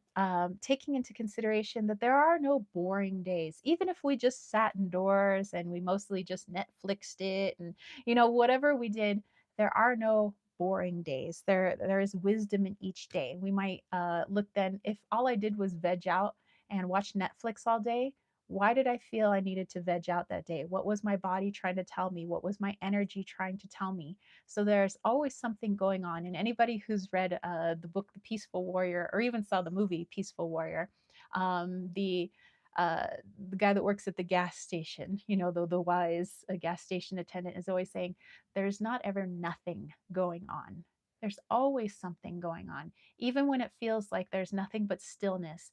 taking into consideration that there are no boring days, even if we just sat indoors and we mostly just Netflixed it and, whatever we did, there are no boring days. There is wisdom in each day. We might look then, if all I did was veg out and watch Netflix all day, why did I feel I needed to veg out that day? What was my body trying to tell me? What was my energy trying to tell me? So there's always something going on. And anybody who's read the book The Peaceful Warrior, or even saw the movie Peaceful Warrior, um, the uh, the guy that works at the gas station, the wise gas station attendant, is always saying, "There's not ever nothing going on. There's always something going on, even when it feels like there's nothing but stillness.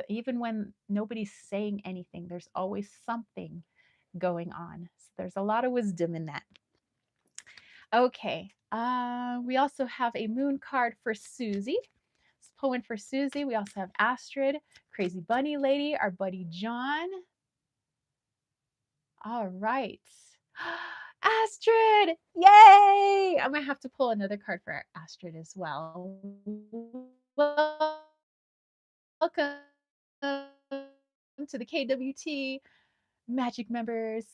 Even when nobody's saying anything, there's always something going on." There's a lot of wisdom in that. Okay. We also have a moon card for Susie. Let's pull one for Susie. We also have Astrid, Crazy Bunny Lady, our buddy John. All right. Astrid! Yay! I'm gonna have to pull another card for Astrid as well. Welcome to the KWT Magic members.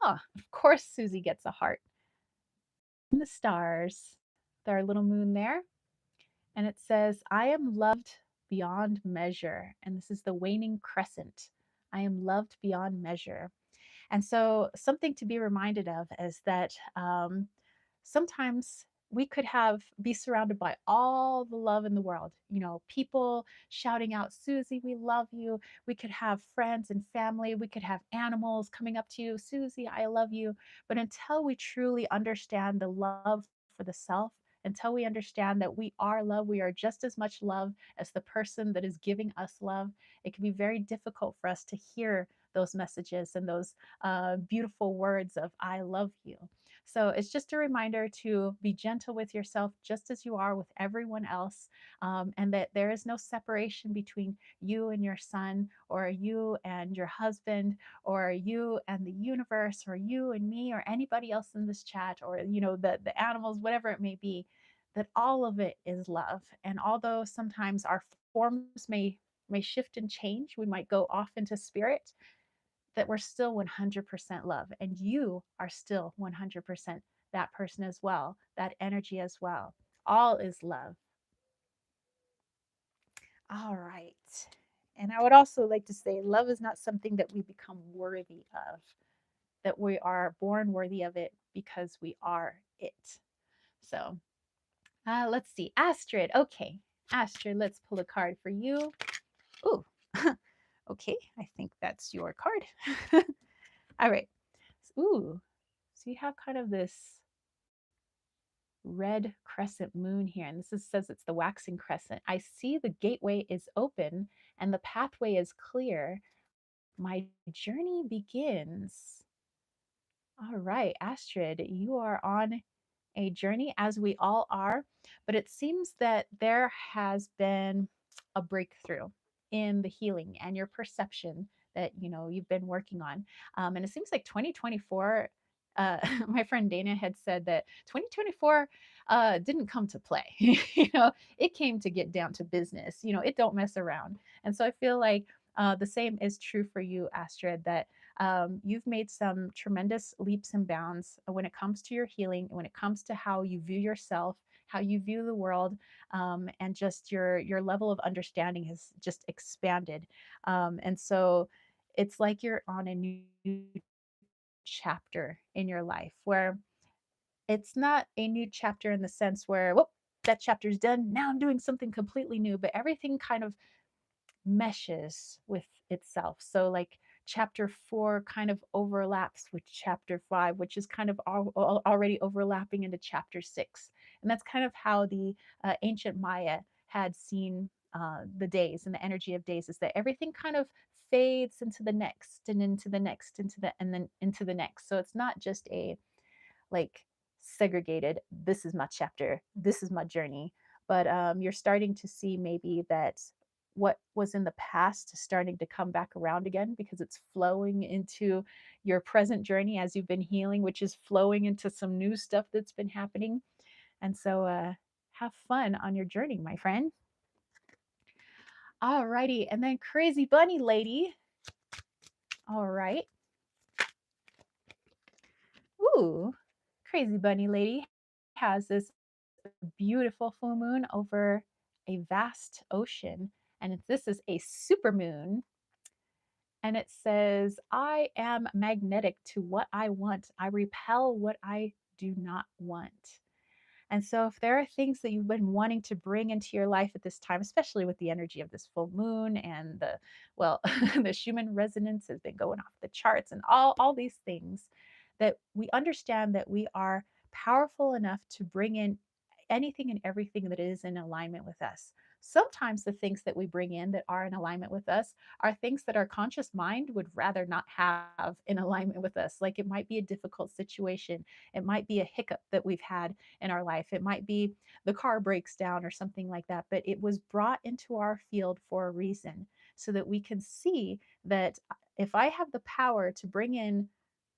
Oh, of course Susie gets a heart. And the stars. Our little moon there. And it says, I am loved beyond measure. And this is the waning crescent. I am loved beyond measure. And so, something to be reminded of is that sometimes we could be surrounded by all the love in the world, people shouting out, Susie, we love you. We could have friends and family. We could have animals coming up to you, Susie, I love you. But until we truly understand the love for the self, until we understand that we are love, we are just as much love as the person that is giving us love, it can be very difficult for us to hear those messages and those beautiful words of I love you. So it's just a reminder to be gentle with yourself just as you are with everyone else, and that there is no separation between you and your son, or you and your husband, or you and the universe, or you and me, or anybody else in this chat, or the animals, whatever it may be. That all of it is love. And although sometimes our forms may shift and change, we might go off into spirit, that we're still 100% love, and you are still 100% that person as well, that energy as well. All is love. All right. And I would also like to say love is not something that we become worthy of, that we are born worthy of it because we are it. So let's see. Astrid. Okay. Astrid, let's pull a card for you. Ooh. Okay. I think that's your card. All right. Ooh. So you have kind of this red crescent moon here, and says it's the waxing crescent. I see the gateway is open and the pathway is clear. My journey begins. All right, Astrid, you are on a journey, as we all are, but it seems that there has been a breakthrough in the healing and your perception that you've been working on. And it seems like 2024, my friend Dana had said that 2024 didn't come to play. It came to get down to business. It don't mess around. And so I feel like the same is true for you, Astrid, that you've made some tremendous leaps and bounds when it comes to your healing, when it comes to how you view yourself, how you view the world, and just your level of understanding has just expanded. And so it's like you're on a new chapter in your life, where it's not a new chapter in the sense where, whoop, that chapter's done. Now I'm doing something completely new, but everything kind of meshes with itself. So, like, chapter 4 kind of overlaps with chapter 5, which is kind of already overlapping into chapter 6. And that's kind of how the ancient Maya had seen the days, and the energy of days is that everything kind of fades into the next and into the next, and then into the next. So it's not just a like segregated, this is my chapter, this is my journey, but you're starting to see maybe that what was in the past is starting to come back around again, because it's flowing into your present journey as you've been healing, which is flowing into some new stuff that's been happening. And so have fun on your journey, my friend. All righty. And then Crazy Bunny Lady. All right. Ooh, Crazy Bunny Lady has this beautiful full moon over a vast ocean. And this is a super moon. And it says, I am magnetic to what I want. I repel what I do not want. And so, if there are things that you've been wanting to bring into your life at this time, especially with the energy of this full moon and well, the Schumann resonance has been going off the charts, and all these things, that we understand that we are powerful enough to bring in anything and everything that is in alignment with us. Sometimes the things that we bring in that are in alignment with us are things that our conscious mind would rather not have in alignment with us. Like it might be a difficult situation, it might be a hiccup that we've had in our life, it might be the car breaks down or something like that, but it was brought into our field for a reason so that we can see that if I have the power to bring in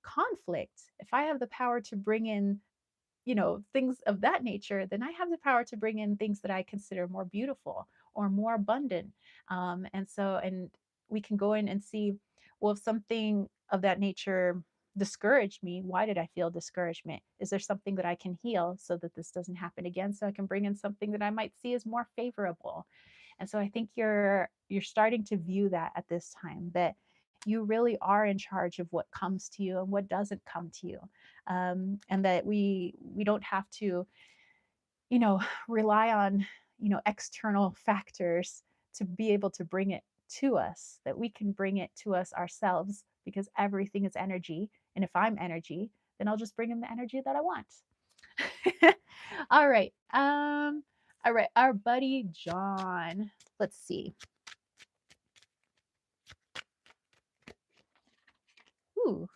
conflict, if I have the power to bring in, things of that nature, then I have the power to bring in things that I consider more beautiful or more abundant. And we can go in and see, well, if something of that nature discouraged me, why did I feel discouragement? Is there something that I can heal so that this doesn't happen again? So I can bring in something that I might see as more favorable. And so I think you're starting to view that at this time, that you really are in charge of what comes to you and what doesn't come to you, and that we don't have to, you know, rely on, external factors to be able to bring it to us. That we can bring it to us ourselves because everything is energy, and if I'm energy, then I'll just bring in the energy that I want. All right. All right, our buddy John. Let's see. Ooh.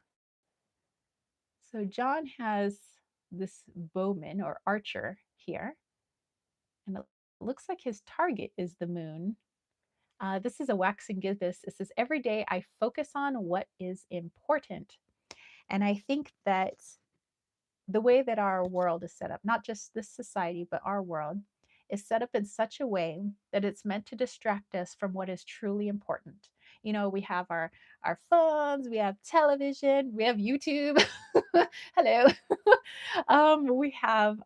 So John has this bowman or archer here, and it looks like his target is the moon. This is a waxing gibbous. It says, every day I focus on what is important. And I think that the way that our world is set up, not just this society, but our world, is set up in such a way that it's meant to distract us from what is truly important. We have our phones, we have television, we have YouTube. Hello. We have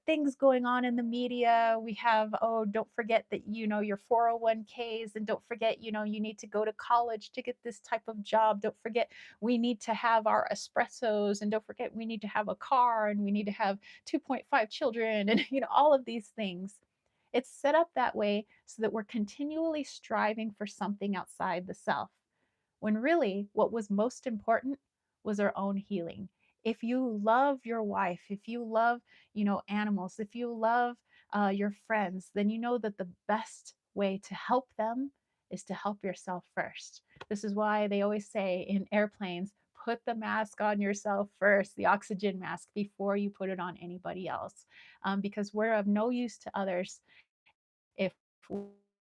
things going on in the media. We have, oh, don't forget that, your 401ks, and don't forget, you need to go to college to get this type of job. Don't forget we need to have our espressos, and don't forget we need to have a car, and we need to have 2.5 children, and all of these things. It's set up that way so that we're continually striving for something outside the self, when really what was most important was our own healing. If you love your wife, if you love, animals, if you love your friends, then you know that the best way to help them is to help yourself first. This is why they always say in airplanes, put the mask on yourself first, the oxygen mask, before you put it on anybody else, because we're of no use to others if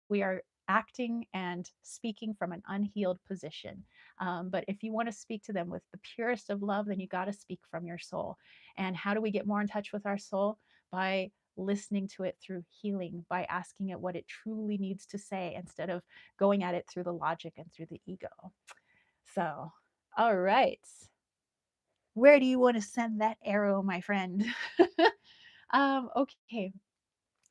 we are acting and speaking from an unhealed position. But if you want to speak to them with the purest of love, then you got to speak from your soul. And how do we get more in touch with our soul? By listening to it through healing, by asking it what it truly needs to say instead of going at it through the logic and through the ego. So, all right. Where do you want to send that arrow, my friend? Okay.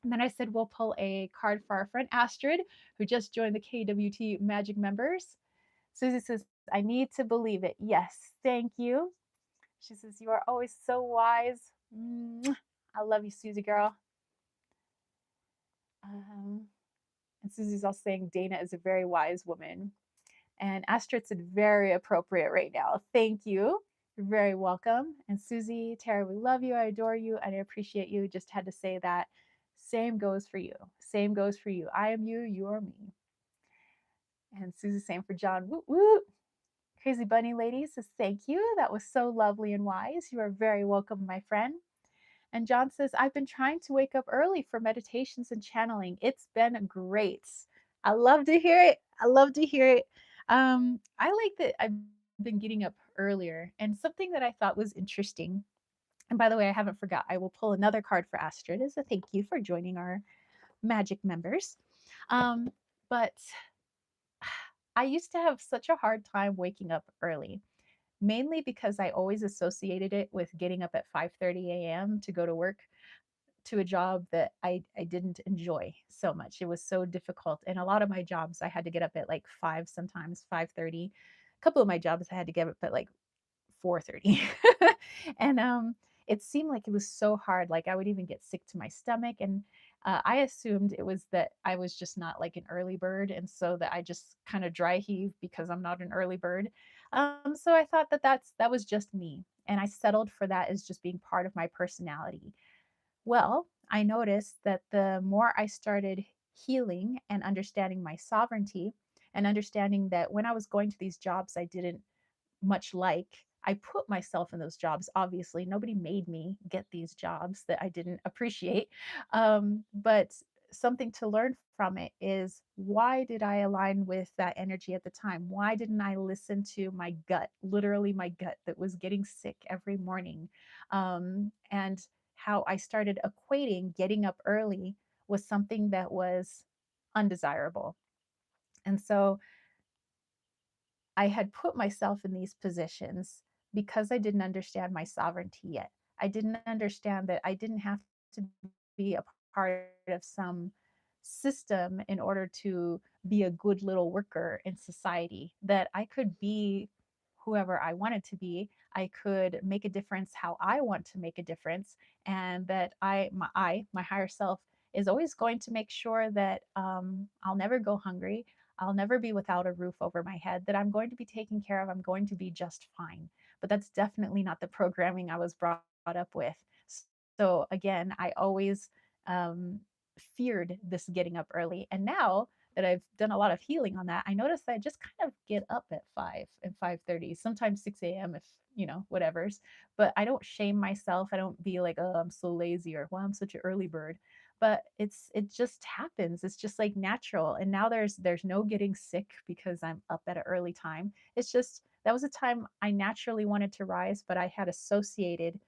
And then I said, we'll pull a card for our friend Astrid, who just joined the KWT Magic members. Susie says, I need to believe it. Yes, thank you. She says, you are always so wise. I love you, Susie girl. Um, and Susie's also saying Dana is a very wise woman. And Astrid said, very appropriate right now. Thank you. You're very welcome. And Susie, Tara, we love you. I adore you. And I appreciate you. Just had to say that. Same goes for you. Same goes for you. I am you. You are me. And Susie, same for John. Woo woo. Crazy Bunny Lady says, thank you. That was so lovely and wise. You are very welcome, my friend. And John says, I've been trying to wake up early for meditations and channeling. It's been great. I love to hear it. I love to hear it. I like that I've been getting up earlier. And something that I thought was interesting, and by the way, I haven't forgot, I will pull another card for Astrid as a thank you for joining our magic members. But I used to have such a hard time waking up early, mainly because I always associated it with getting up at 5:30 a.m. to go to work, to a job that I didn't enjoy so much. It was so difficult. And a lot of my jobs I had to get up at like 5, sometimes 5:30. A couple of my jobs I had to get up at like 4:30. And it seemed like it was so hard. Like I would even get sick to my stomach. And I assumed it was that I was just not like an early bird. And so that I just kind of dry heave because I'm not an early bird. So I thought that that was just me. And I settled for that as just being part of my personality. Well, I noticed that the more I started healing and understanding my sovereignty, and understanding that when I was going to these jobs I didn't much like, I put myself in those jobs. Obviously, nobody made me get these jobs that I didn't appreciate. But something to learn from it is, why did I align with that energy at the time? Why didn't I listen to my gut, literally my gut that was getting sick every morning? And how I started equating getting up early with something that was undesirable. And so I had put myself in these positions because I didn't understand my sovereignty yet. I didn't understand that I didn't have to be a part of some system in order to be a good little worker in society, that I could be whoever I wanted to be. I could make a difference how I want to make a difference, and that my higher self is always going to make sure that I'll never go hungry. I'll never be without a roof over my head, that I'm going to be taken care of. I'm going to be just fine. But that's definitely not the programming I was brought up with. So again, I always um, feared this getting up early. And now that I've done a lot of healing on that, I notice that I just kind of get up at 5 and 5:30, sometimes 6 a.m. if, whatever's. But I don't shame myself. I don't be like, oh, I'm so lazy, or well, I'm such an early bird. But it just happens. It's just like natural. And now there's no getting sick because I'm up at an early time. It's just that was a time I naturally wanted to rise, but I had associated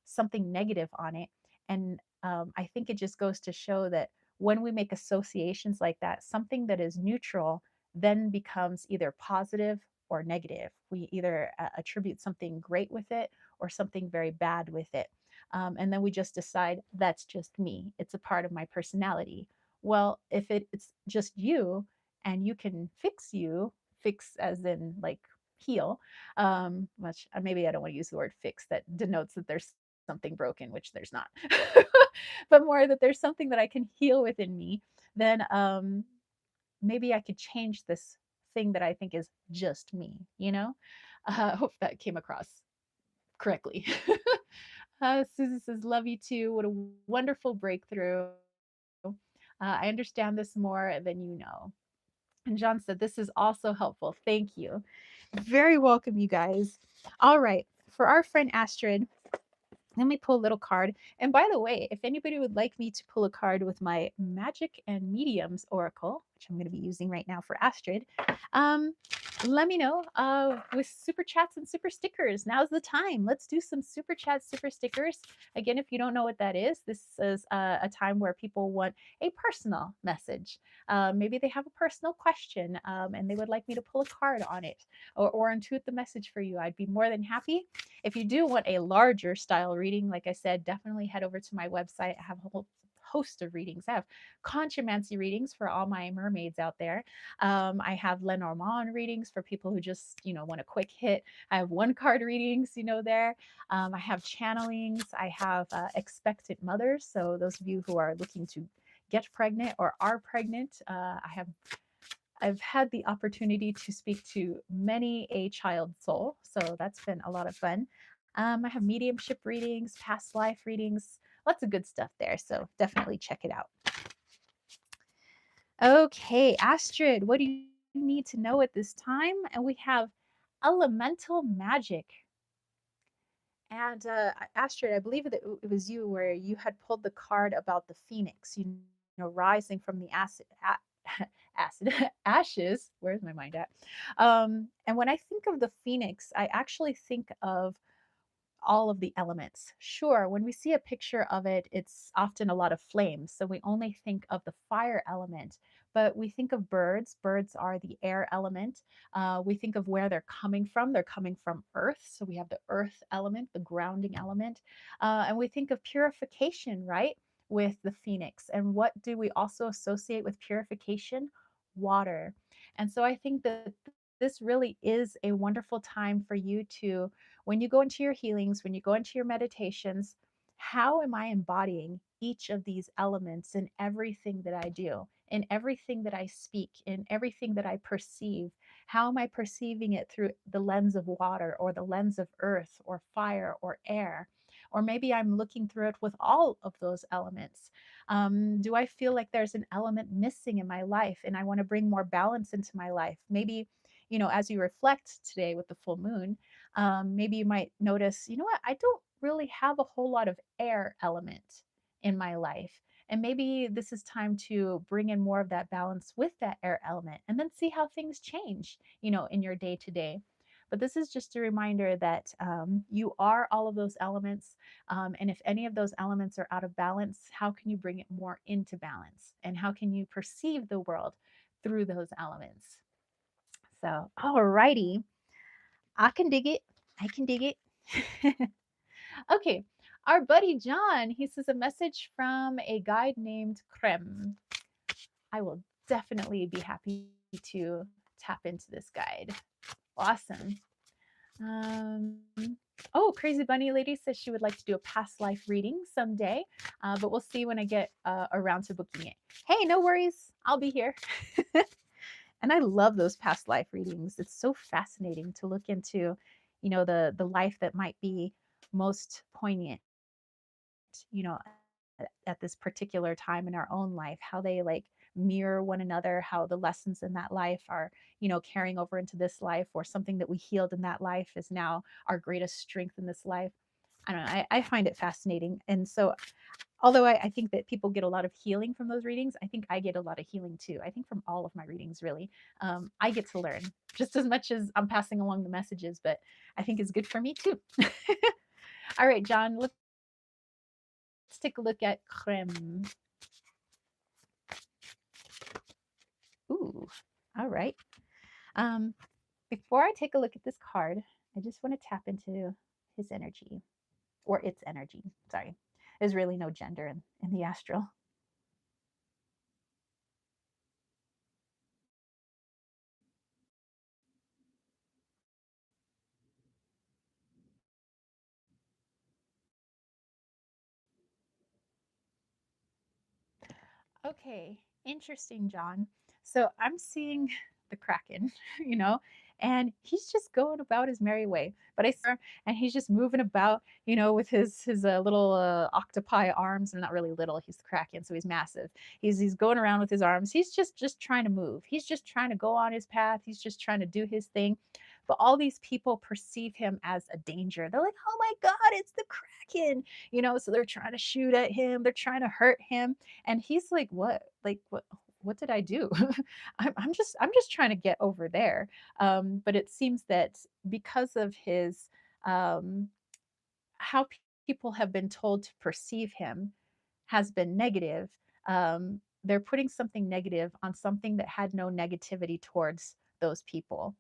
something negative on it. And I think it just goes to show that when we make associations like that, something that is neutral then becomes either positive or negative. We either attribute something great with it or something very bad with it. And then we just decide that's just me. It's a part of my personality. Well, if it's just you and you can fix you, fix as in like heal, which maybe I don't want to use the word fix, that denotes that there's something broken, which there's not, but more that there's something that I can heal within me, then maybe I could change this thing that I think is just me, you know? I hope that came across correctly. Susan says, love you too. What a wonderful breakthrough. I understand this more than you know. And John said, this is also helpful. Thank you. Very welcome, you guys. All right. For our friend Astrid, let me pull a little card. And by the way, if anybody would like me to pull a card with my Magic and Mediums Oracle, which I'm going to be using right now for Astrid, um, let me know with super chats and super stickers. Now's the time. Let's do some super chats, super stickers. Again, if you don't know what that is, this is a time where people want a personal message. Maybe they have a personal question and they would like me to pull a card on it, or intuit the message for you. I'd be more than happy. If you do want a larger style reading, like I said, definitely head over to my website. I have a whole host of readings. I have conchomancy readings for all my mermaids out there. I have Lenormand readings for people who just, want a quick hit. I have one card readings, there. I have channelings. I have expectant mothers. So those of you who are looking to get pregnant or are pregnant, I've had the opportunity to speak to many a child soul, so that's been a lot of fun. I have mediumship readings, past life readings, lots of good stuff there, so definitely check it out. Okay, Astrid, what do you need to know at this time? And we have elemental magic. And Astrid, I believe that it was you where you had pulled the card about the phoenix, rising from the acid ashes. Where's my mind at? And when I think of the phoenix, I actually think of all of the elements. Sure, when we see a picture of it, it's often a lot of flames. So we only think of the fire element, but we think of birds. Birds are the air element. We think of where they're coming from. They're coming from earth. So we have the earth element, the grounding element. And we think of purification, right? With the phoenix. And what do we also associate with purification? Water. And so I think that this really is a wonderful time for you to, when you go into your healings, when you go into your meditations, how am I embodying each of these elements in everything that I do, in everything that I speak, in everything that I perceive? How am I perceiving it through the lens of water or the lens of earth or fire or air? Or maybe I'm looking through it with all of those elements. Do I feel like there's an element missing in my life and I want to bring more balance into my life? Maybe, as you reflect today with the full moon, maybe you might notice, what, I don't really have a whole lot of air element in my life. And maybe this is time to bring in more of that balance with that air element and then see how things change, in your day to day. But this is just a reminder that you are all of those elements. And if any of those elements are out of balance, how can you bring it more into balance? And how can you perceive the world through those elements? So, alrighty, I can dig it. I can dig it. Okay, our buddy John, he says a message from a guide named Krem. I will definitely be happy to tap into this guide. Awesome. Um, oh, Crazy Bunny Lady says she would like to do a past life reading someday, but we'll see when I get around to booking it. Hey, no worries. I'll be here. And I love those past life readings. It's so fascinating to look into, the life that might be most poignant, at this particular time in our own life, how they like mirror one another, how the lessons in that life are, carrying over into this life, or something that we healed in that life is now our greatest strength in this life. I don't know. I find it fascinating. And so, although I think that people get a lot of healing from those readings, I think I get a lot of healing too. I think from all of my readings, really. I get to learn just as much as I'm passing along the messages, but I think it's good for me too. All right, John, let's take a look at creme. Ooh, all right. Um, Before I take a look at this card, I just want to tap into his energy, or its energy. Sorry, there's really no gender in the astral. Okay, interesting, John. So I'm seeing the Kraken, you know, and he's just going about his merry way. But I see, and he's just moving about, with his little octopi arms. And not really little. He's the Kraken, so he's massive. He's going around with his arms. He's just trying to move. He's just trying to go on his path. He's just trying to do his thing. But all these people perceive him as a danger. They're like, "Oh my God, it's the Kraken!" So they're trying to shoot at him. They're trying to hurt him, and he's like, "What? Like what did I do? I'm just trying to get over there." But it seems that because of his um, how people have been told to perceive him has been negative. They're putting something negative on something that had no negativity towards those people.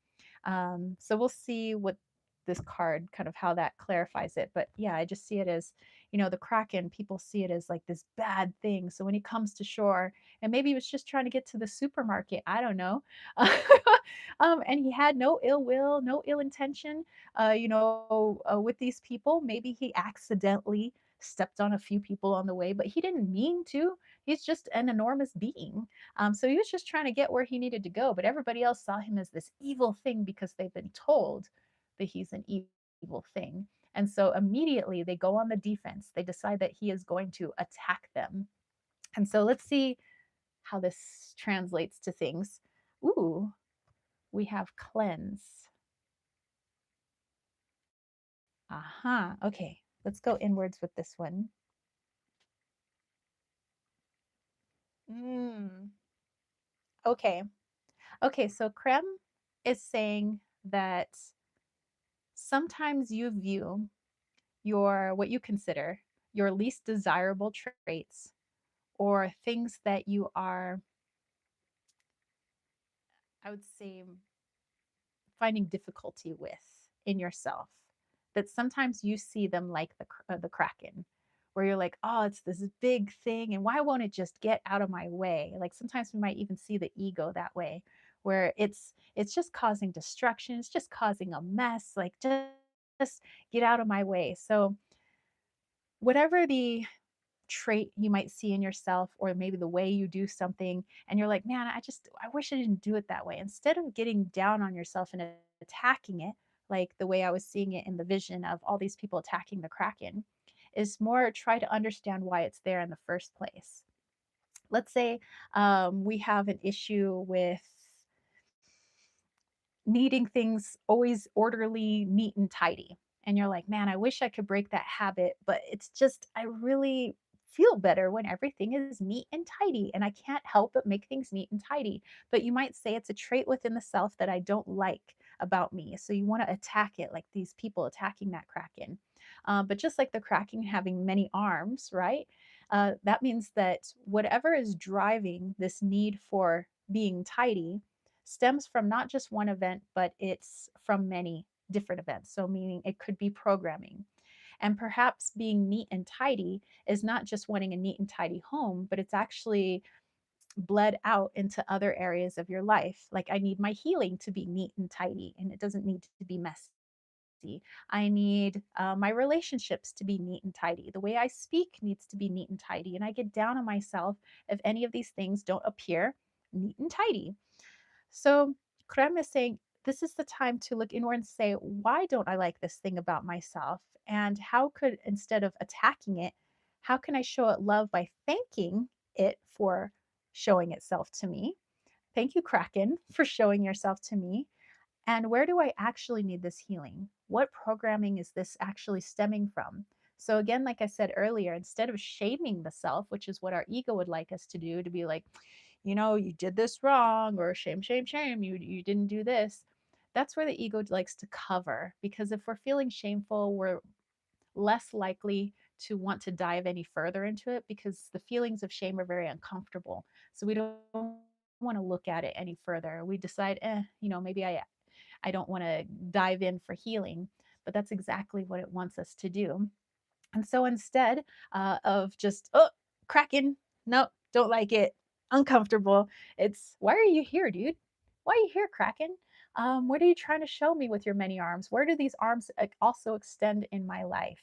So we'll see what this card kind of how that clarifies it. But yeah, I just see it as, the Kraken, people see it as like this bad thing. So when he comes to shore, and maybe he was just trying to get to the supermarket, I don't know. And he had no ill will, no ill intention, with these people. Maybe he accidentally stepped on a few people on the way, but he didn't mean to. He's just an enormous being. So he was just trying to get where he needed to go, but everybody else saw him as this evil thing because they've been told that he's an evil thing. And so immediately they go on the defense. They decide that he is going to attack them. And so let's see how this translates to things. Ooh, we have cleanse. Aha. Okay. Let's go inwards with this one. Mm, okay. Okay. So Krem is saying that sometimes you view what you consider your least desirable traits, or things that you are, I would say, finding difficulty with in yourself, that sometimes you see them like the Kraken, where you're like, oh, it's this big thing, and why won't it just get out of my way? Like sometimes we might even see the ego that way, where it's just causing destruction, it's just causing a mess, like just get out of my way. So whatever the trait you might see in yourself, or maybe the way you do something, and you're like, man, I wish I didn't do it that way, instead of getting down on yourself and attacking it, like the way I was seeing it in the vision of all these people attacking the Kraken, is more try to understand why it's there in the first place. Let's say we have an issue with needing things always orderly, neat, and tidy. And you're like, man, I wish I could break that habit, but it's just, I really feel better when everything is neat and tidy. And I can't help but make things neat and tidy. But you might say it's a trait within the self that I don't like about me. So you want to attack it like these people attacking that kraken. But just like the kraken having many arms, right? That means that whatever is driving this need for being tidy stems from not just one event, but it's from many different events. So, meaning it could be programming. And perhaps being neat and tidy is not just wanting a neat and tidy home, but it's actually bled out into other areas of your life. Like, I need my healing to be neat and tidy, and it doesn't need to be messy. I need my relationships to be neat and tidy. The way I speak needs to be neat and tidy. And I get down on myself if any of these things don't appear neat and tidy. So Krem is saying this is the time to look inward and say, why don't I like this thing about myself? And how could, instead of attacking it, how can I show it love by thanking it for showing itself to me? Thank you, Kraken, for showing yourself to me. And where do I actually need this healing? What programming is this actually stemming from? So, again, like I said earlier, instead of shaming the self, which is what our ego would like us to do, to be like, you did this wrong, or shame, shame, shame, you didn't do this. That's where the ego likes to cover, because if we're feeling shameful, we're less likely to want to dive any further into it because the feelings of shame are very uncomfortable. So we don't want to look at it any further. We decide, maybe I don't want to dive in for healing, but that's exactly what it wants us to do. And so instead of just, oh, Kraken, no, don't like it, uncomfortable, it's, why are you here, dude? Why are you here, Kraken? What are you trying to show me with your many arms? Where do these arms also extend in my life?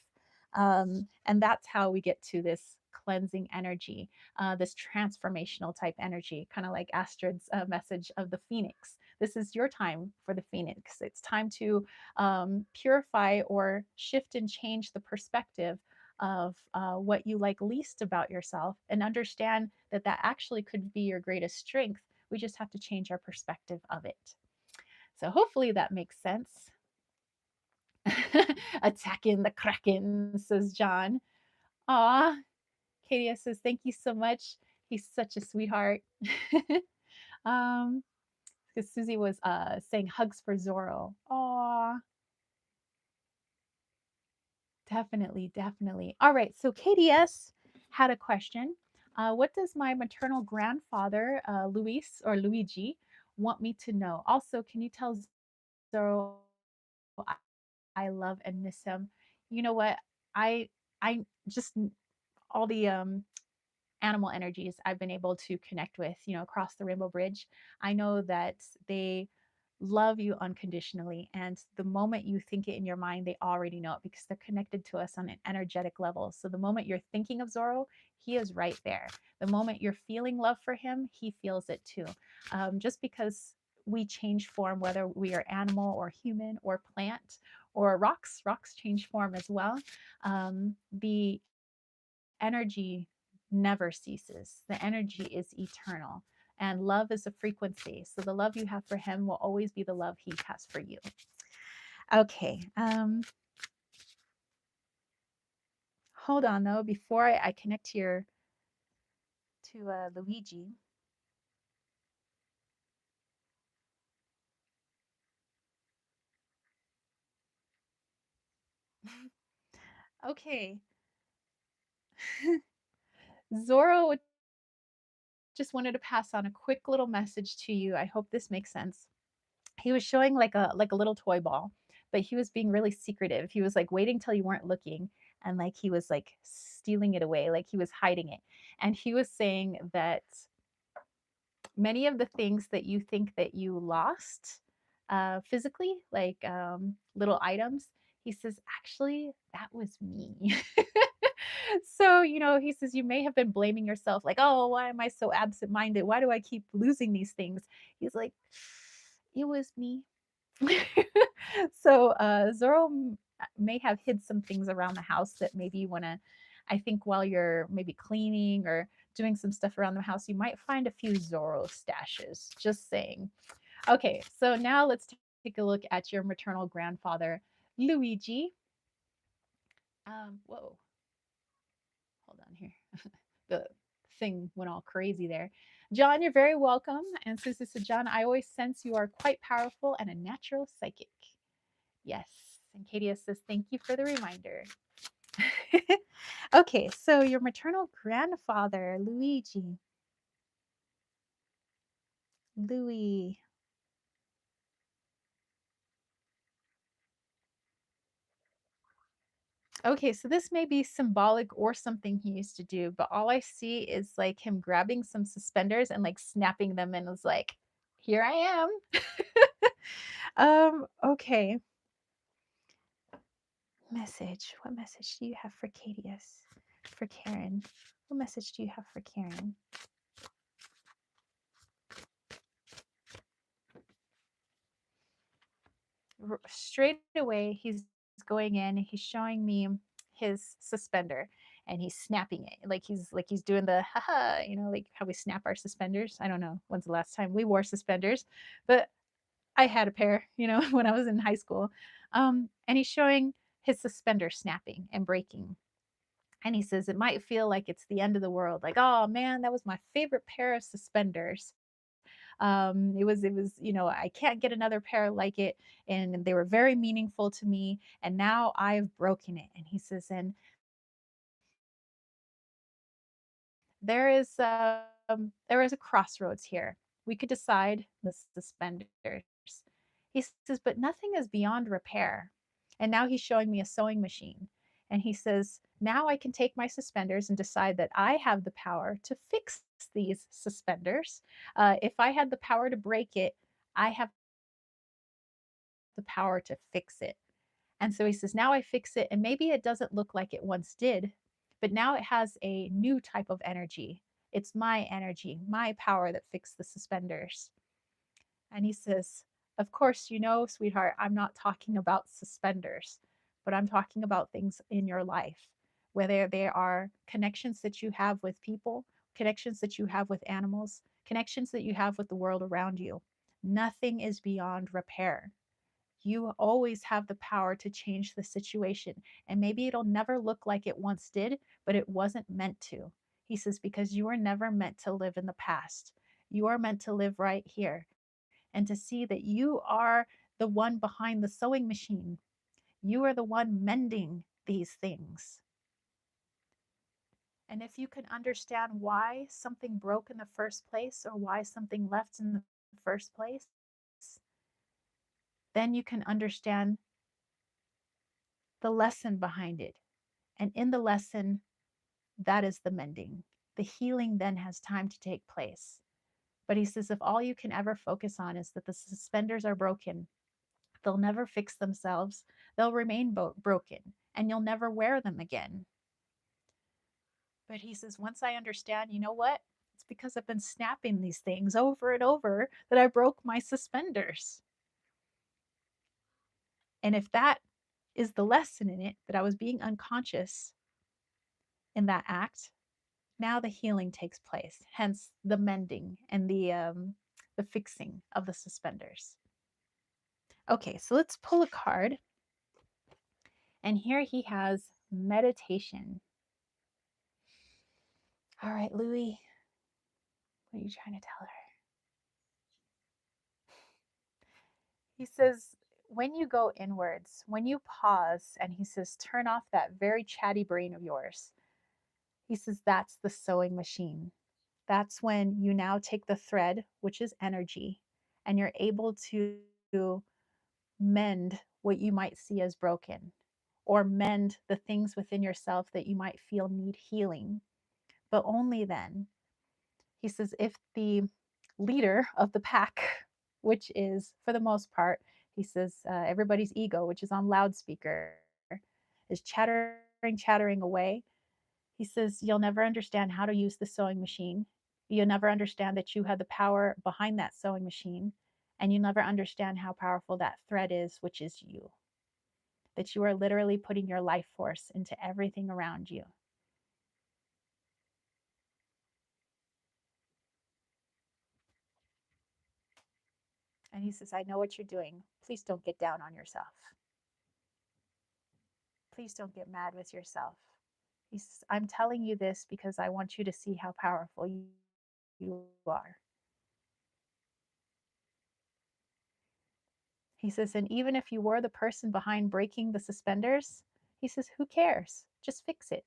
And that's how we get to this cleansing energy, this transformational type energy, kind of like Astrid's message of the phoenix. This is your time for the phoenix. It's time to purify or shift and change the perspective of what you like least about yourself and understand that that actually could be your greatest strength. We just have to change our perspective of it. So hopefully that makes sense. Attacking the Kraken, says John. Aw, Katia says, thank you so much. He's such a sweetheart. um, because Susie was saying hugs for Zorro. Aw, definitely, definitely. All right, so KDS had a question. What does my maternal grandfather, Luis or Luigi, want me to know? Also, can you tell Zorro I love and miss him? You know what? I just all the animal energies I've been able to connect with, across the Rainbow Bridge. I know that they love you unconditionally. And the moment you think it in your mind, they already know it because they're connected to us on an energetic level. So the moment you're thinking of Zorro, he is right there. The moment you're feeling love for him, he feels it too. Just because we change form, whether we are animal or human or plant or rocks change form as well. The energy never ceases. The energy is eternal. And love is a frequency. So the love you have for him will always be the love he has for you. Okay. Hold on though, before I connect to your to Luigi. Okay. Zorro just wanted to pass on a quick little message to you. I hope this makes sense. He was showing like a little toy ball, but he was being really secretive. He was like waiting till you weren't looking, and like he was like stealing it away, like he was hiding it. And he was saying that many of the things that you think that you lost physically, like little items, he says, actually, that was me. So, he says, you may have been blaming yourself, like, oh, why am I so absent minded? Why do I keep losing these things? He's like, it was me. So Zorro may have hid some things around the house that maybe you want to, I think while you're maybe cleaning or doing some stuff around the house, you might find a few Zorro stashes. Just saying. Okay, so now let's take a look at your maternal grandfather, Luigi. Whoa, hold on here. The thing went all crazy there. John, you're very welcome. And Susie said, John, I always sense you are quite powerful and a natural psychic. Yes. And Katia says, thank you for the reminder. Okay, so your maternal grandfather, Luigi. Louis. Okay, so this may be symbolic or something he used to do, but all I see is like him grabbing some suspenders and like snapping them and was like, here I am. Okay. Message. What message do you have for Cadius? For Karen? What message do you have for Karen? Straight away, he's going in, he's showing me his suspender and he's snapping it like he's doing the haha, like how we snap our suspenders. I don't know when's the last time we wore suspenders, but I had a pair, when I was in high school. And he's showing his suspender snapping and breaking. And he says it might feel like it's the end of the world. Like, oh man, that was my favorite pair of suspenders. It was, I can't get another pair like it. And they were very meaningful to me. And now I've broken it. And he says, and there is a crossroads here. We could decide the suspenders. He says, but nothing is beyond repair. And now he's showing me a sewing machine. And he says, now I can take my suspenders and decide that I have the power to fix these suspenders. If I had the power to break it, I have the power to fix it. And so he says, now I fix it, and maybe it doesn't look like it once did, but now it has a new type of energy. It's my energy, my power that fixed the suspenders. And he says, of course, sweetheart, I'm not talking about suspenders, but I'm talking about things in your life, whether they are connections that you have with people, connections that you have with animals, connections that you have with the world around you. Nothing is beyond repair. You always have the power to change the situation. And maybe it'll never look like it once did, but it wasn't meant to. He says, because you were never meant to live in the past. You are meant to live right here and to see that you are the one behind the sewing machine. You are the one mending these things. And if you can understand why something broke in the first place or why something left in the first place, then you can understand the lesson behind it. And in the lesson, that is the mending. The healing then has time to take place. But he says if all you can ever focus on is that the suspenders are broken, they'll never fix themselves, they'll remain broken, and you'll never wear them again. But he says, once I understand, you know what? It's because I've been snapping these things over and over that I broke my suspenders. And if that is the lesson in it, that I was being unconscious in that act, now the healing takes place, hence the mending and the fixing of the suspenders. Okay, so let's pull a card. And here he has meditation. All right, Louis, what are you trying to tell her? He says, when you go inwards, when you pause, and he says, turn off that very chatty brain of yours. He says, that's the sewing machine. That's when you now take the thread, which is energy, and you're able to mend what you might see as broken, or mend the things within yourself that you might feel need healing. But only then. He says, if the leader of the pack, which is for the most part, he says, everybody's ego, which is on loudspeaker, is chattering away. He says, you'll never understand how to use the sewing machine. You'll never understand that you had the power behind that sewing machine. And you never understand how powerful that thread is, which is you. that you are literally putting your life force into everything around you. And he says, I know what you're doing. Please don't get down on yourself. Please don't get mad with yourself. He says, I'm telling you this because I want you to see how powerful you are. He says, and even if you were the person behind breaking the suspenders, he says, who cares? Just fix it.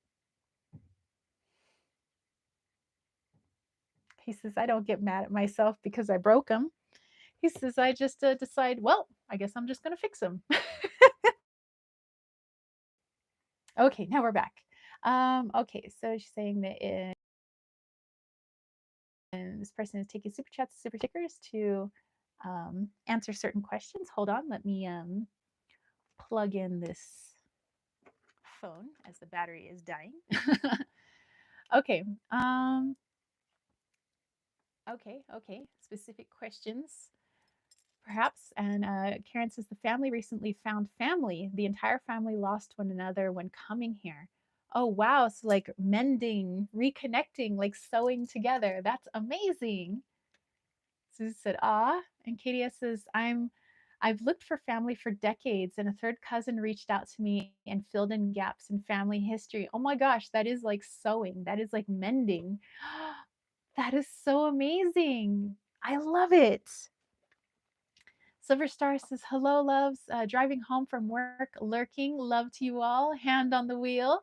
He says, I don't get mad at myself because I broke them. He says, I just decide, well, I guess I'm just going to fix them. Okay, now we're back. Okay, so she's saying that this person is taking super chats, super stickers to answer certain questions. Hold on, let me plug in this phone as the battery is dying. Okay. Okay. Specific questions, perhaps. And Karen says the family recently found family. The entire family lost one another when coming here. Oh wow! So like mending, reconnecting, like sewing together. That's amazing. Susie said, ah. And Katie says, I've looked for family for decades, and a third cousin reached out to me and filled in gaps in family history. Oh my gosh, that is like sewing. That is like mending. That is so amazing. I love it. Silver Star says, hello, loves. Driving home from work, lurking. Love to you all. Hand on the wheel.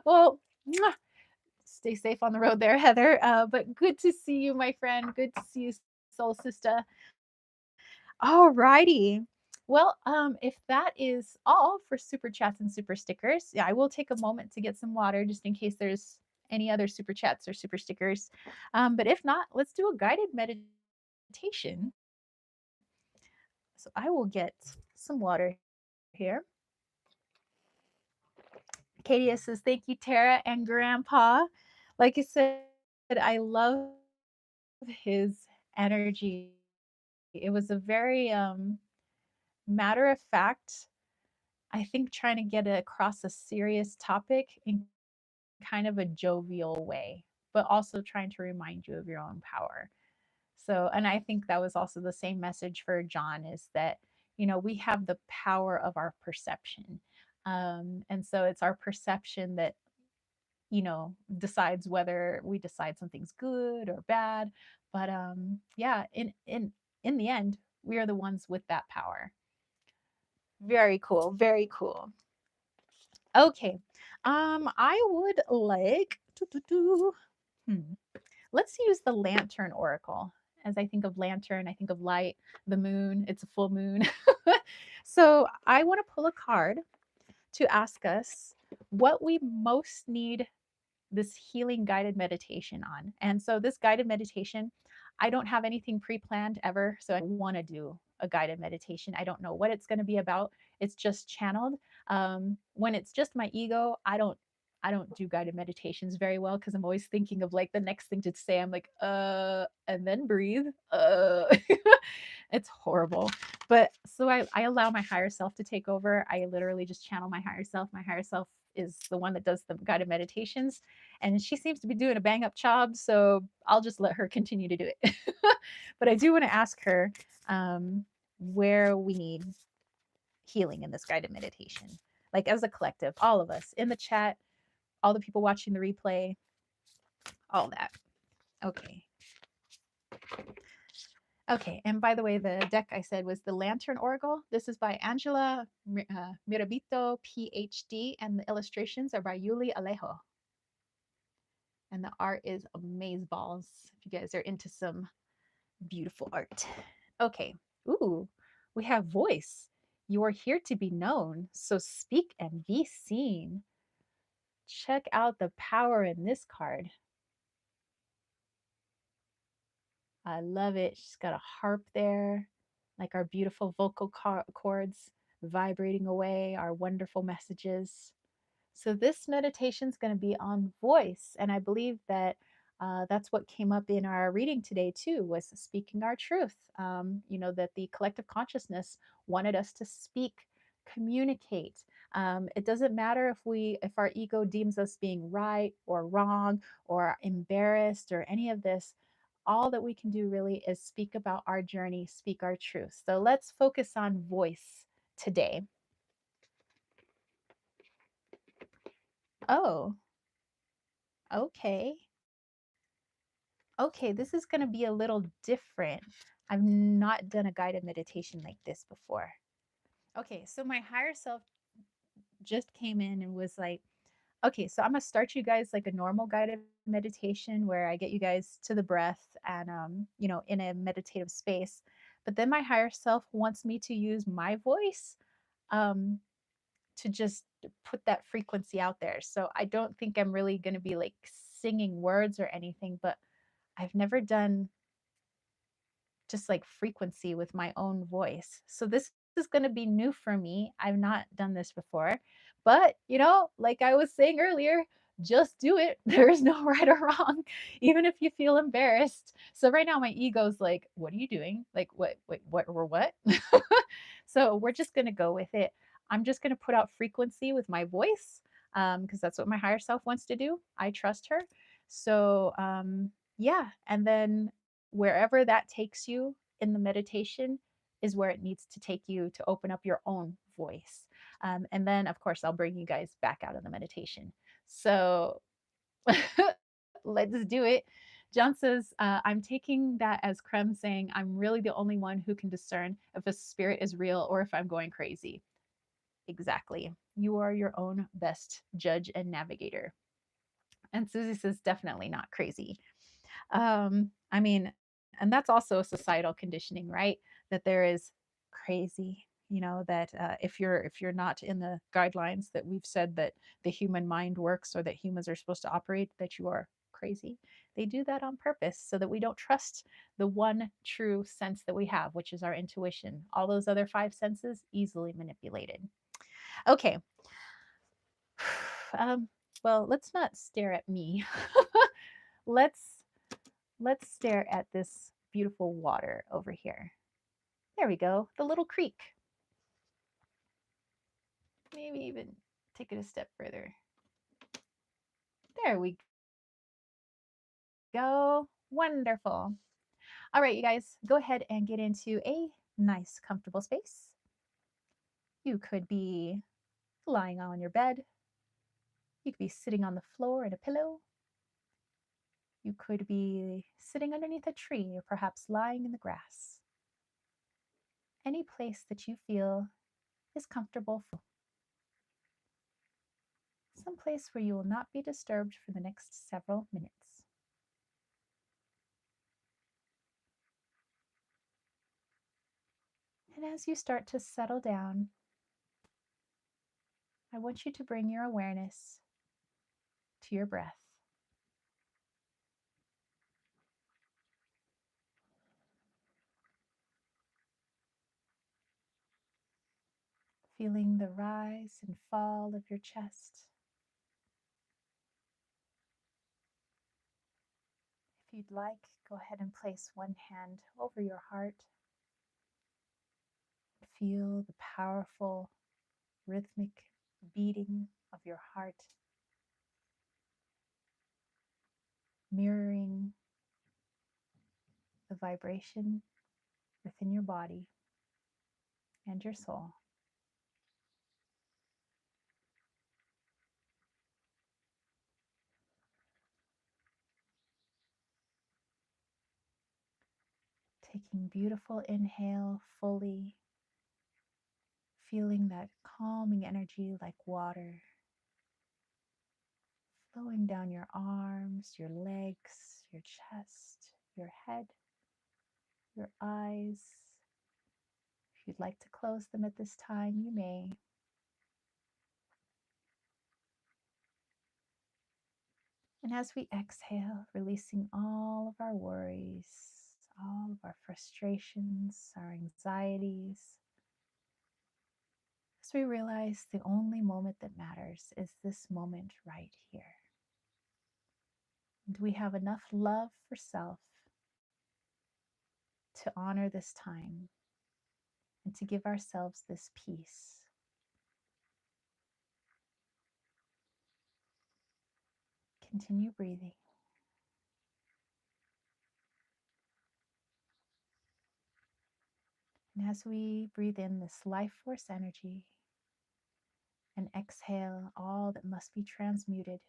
Well, mwah, stay safe on the road there, Heather. But good to see you, my friend. Good to see you, soul sister. All righty. Well, if that is all for super chats and super stickers, yeah, I will take a moment to get some water just in case there's any other super chats or super stickers. But if not, let's do a guided meditation. So I will get some water here. Katie says, thank you, Tara and Grandpa. Like I said, I love his energy. It was a very matter of fact, I think, trying to get across a serious topic in kind of a jovial way, but also trying to remind you of your own power. So, and I think that was also the same message for John, is that, we have the power of our perception. And so it's our perception that, decides whether we decide something's good or bad. But yeah, in the end, we are the ones with that power. Very cool. Very cool. Okay. I would like hmm, let's use the lantern oracle. As I think of lantern, I think of light, the moon. It's a full moon. So I want to pull a card to ask us what we most need this healing guided meditation on. And so this guided meditation, I don't have anything pre-planned ever, so I want to do a guided meditation. I don't know what it's going to be about. It's just channeled. When it's just my ego, I don't do guided meditations very well because I'm always thinking of like the next thing to say. I'm like, and then breathe. It's horrible. But so I allow my higher self to take over. I literally just channel my higher self. My higher self is the one that does the guided meditations, and she seems to be doing a bang up job. So I'll just let her continue to do it. But I do want to ask her where we need healing in this guided meditation, like as a collective, all of us in the chat, all the people watching the replay, all that. Okay. Okay, and by the way, the deck I said was the Lantern Oracle. This is by Angela Mirabito, PhD, and the illustrations are by Yuli Alejo. And the art is amazeballs if you guys are into some beautiful art. Okay, ooh, we have voice. You are here to be known, so speak and be seen. Check out the power in this card. I love it. She's got a harp there, like our beautiful vocal cords vibrating away our wonderful messages. So this meditation is going to be on voice, and I believe that that's what came up in our reading today too, was speaking our truth. That the collective consciousness wanted us to speak communicate. It doesn't matter if our ego deems us being right or wrong or embarrassed or any of this. All that we can do really is speak about our journey, speak our truth. So let's focus on voice today. Oh, okay. Okay, this is going to be a little different. I've not done a guided meditation like this before. Okay, so my higher self just came in and was like, okay, so I'm gonna start you guys like a normal guided meditation where I get you guys to the breath and in a meditative space. But then my higher self wants me to use my voice um to just put that frequency out there. So I don't think I'm really gonna be like singing words or anything, but I've never done just like frequency with my own voice. So this is going to be new for me. I've not done this before. But, like I was saying earlier, just do it. There is no right or wrong, even if you feel embarrassed. So right now my ego's like, what are you doing? Like what or what? So we're just going to go with it. I'm just going to put out frequency with my voice because that's what my higher self wants to do. I trust her. So yeah, and then wherever that takes you in the meditation is where it needs to take you to open up your own voice. And then, of course, I'll bring you guys back out of the meditation. So let's do it. John says, I'm taking that as Krem saying, I'm really the only one who can discern if a spirit is real or if I'm going crazy. Exactly. You are your own best judge and navigator. And Susie says, definitely not crazy. I mean, and that's also societal conditioning, right? That there is crazy, that if you're not in the guidelines that we've said that the human mind works or that humans are supposed to operate, that you are crazy. They do that on purpose so that we don't trust the one true sense that we have, which is our intuition. All those other five senses easily manipulated. Okay. Um, well, let's not stare at me. let's let's stare at this beautiful water over here. There we go, the little creek. Maybe even take it a step further. There we go. Wonderful. All right, you guys, go ahead and get into a nice, comfortable space. You could be lying on your bed. You could be sitting on the floor in a pillow. You could be sitting underneath a tree or perhaps lying in the grass. Any place that you feel is comfortable, some place where you will not be disturbed for the next several minutes. And as you start to settle down, I want you to bring your awareness to your breath. Feeling the rise and fall of your chest. If you'd like, go ahead and place one hand over your heart. Feel the powerful rhythmic beating of your heart, mirroring the vibration within your body and your soul. Taking beautiful inhale fully, feeling that calming energy like water flowing down your arms, your legs, your chest, your head, your eyes. If you'd like to close them at this time, you may. And as we exhale, releasing all of our worries, all of our frustrations, our anxieties, as we realize the only moment that matters is this moment right here. And we have enough love for self to honor this time and to give ourselves this peace. Continue breathing. And as we breathe in this life force energy and exhale all that must be transmuted,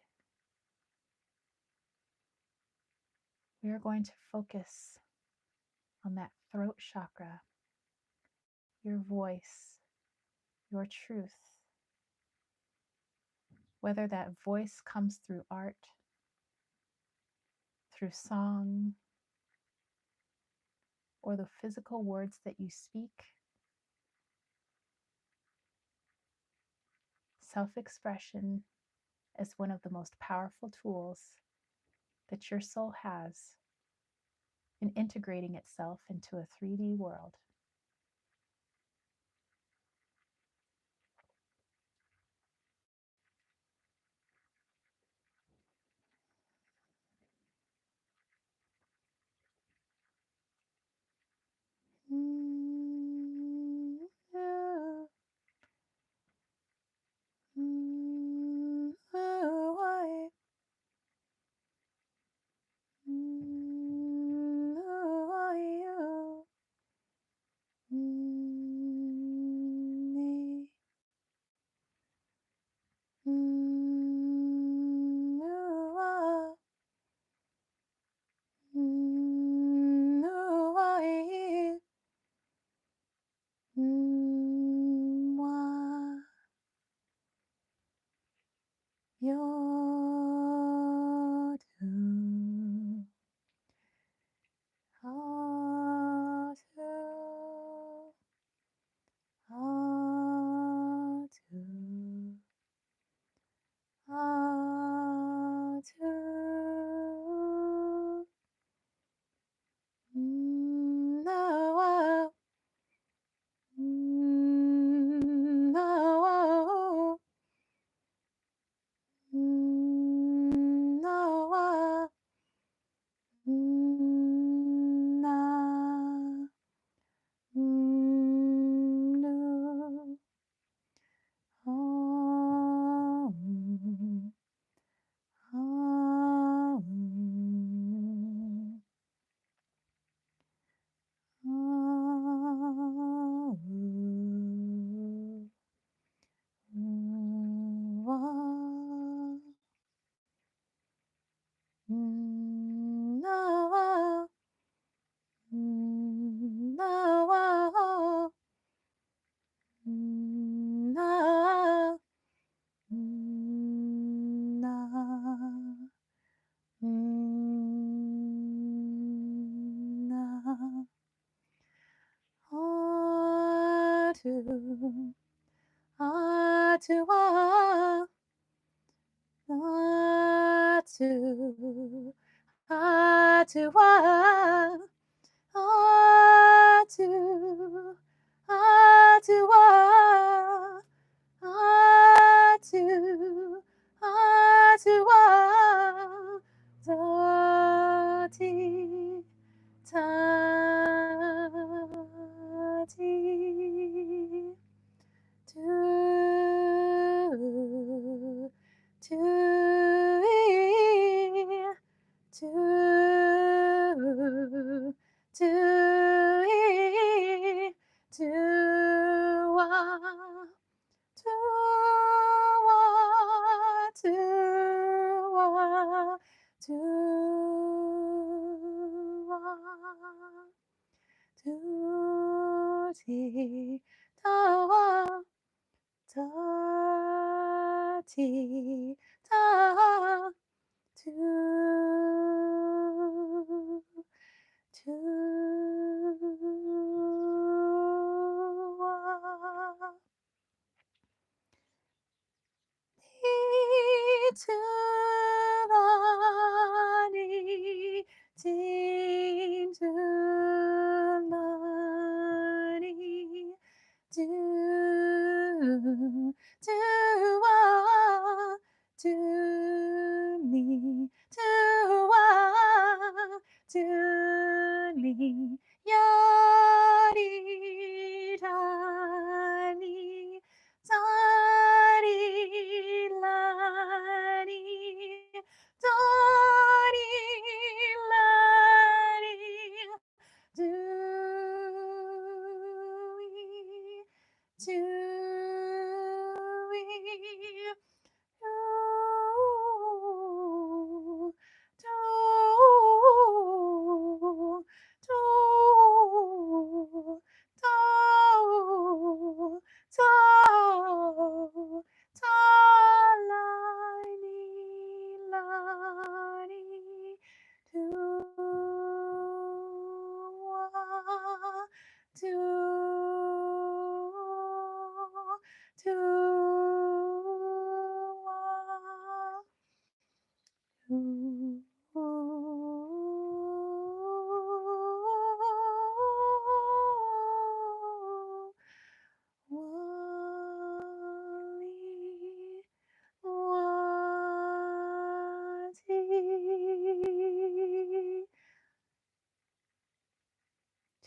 we are going to focus on that throat chakra, your voice, your truth. Whether that voice comes through art, through song, or the physical words that you speak, self-expression is one of the most powerful tools that your soul has in integrating itself into a 3D world.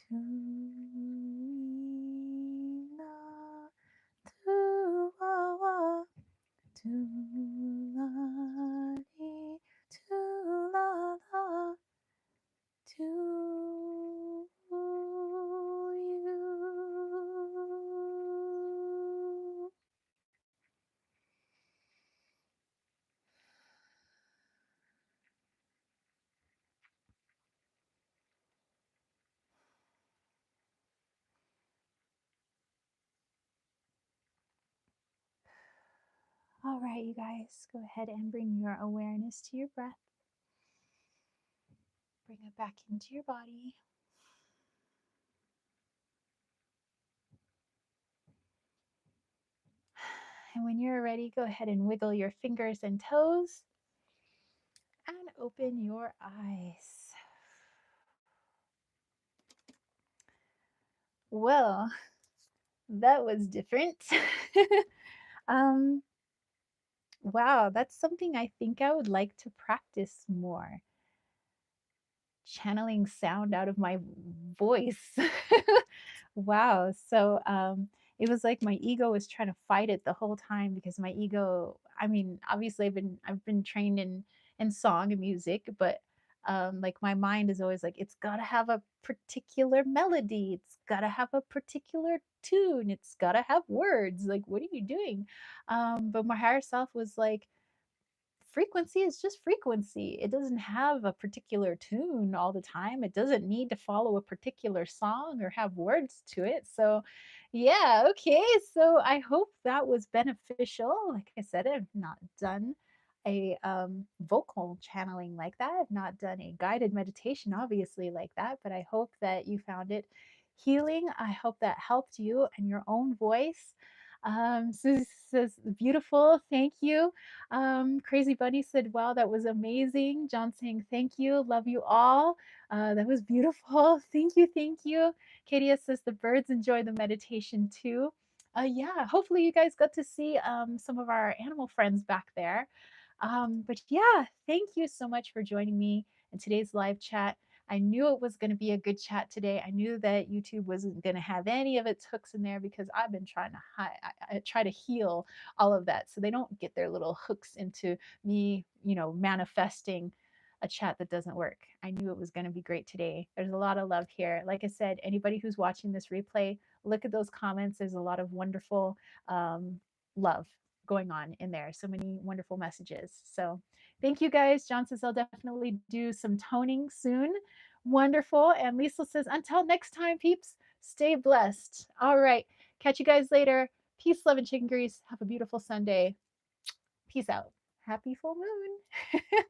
Tuna, tuwawa, tulali, tulala, to you. All right, you guys, go ahead and bring your awareness to your breath. Bring it back into your body. And when you're ready, go ahead and wiggle your fingers and toes and open your eyes. Well, that was different. um, wow, that's something I think I would like to practice more. Channeling sound out of my voice. Wow. So it was like my ego was trying to fight it the whole time because my ego, I mean, obviously I've been trained in song and music, but like my mind is always like it's got to have a particular melody, it's got to have a particular tune, it's got to have words. Like what are you doing? But my higher self was like frequency is just frequency. It doesn't have a particular tune all the time. It doesn't need to follow a particular song or have words to it. So, yeah, okay. So, I hope that was beneficial. Like I said, I've not done a vocal channeling like that. I've not done a guided meditation, obviously, like that. But I hope that you found it healing. I hope that helped you and your own voice. Susie says, beautiful. Thank you. Crazy Bunny said, wow, that was amazing. John saying, thank you. Love you all. That was beautiful. Thank you. Thank you. Katia says, the birds enjoy the meditation too. Yeah, hopefully you guys got to see some of our animal friends back there. But yeah, thank you so much for joining me in today's live chat. I knew it was going to be a good chat today. I knew that YouTube wasn't going to have any of its hooks in there because I've been trying to I try to heal all of that so they don't get their little hooks into me, manifesting a chat that doesn't work. I knew it was going to be great today. There's a lot of love here. Like I said, anybody who's watching this replay, look at those comments. There's a lot of wonderful love going on in there. So many wonderful messages. So thank you guys. John says I'll definitely do some toning soon. Wonderful. And Lisa says, until next time, peeps, stay blessed. All right. Catch you guys later. Peace, love, and chicken grease. Have a beautiful Sunday. Peace out. Happy full moon.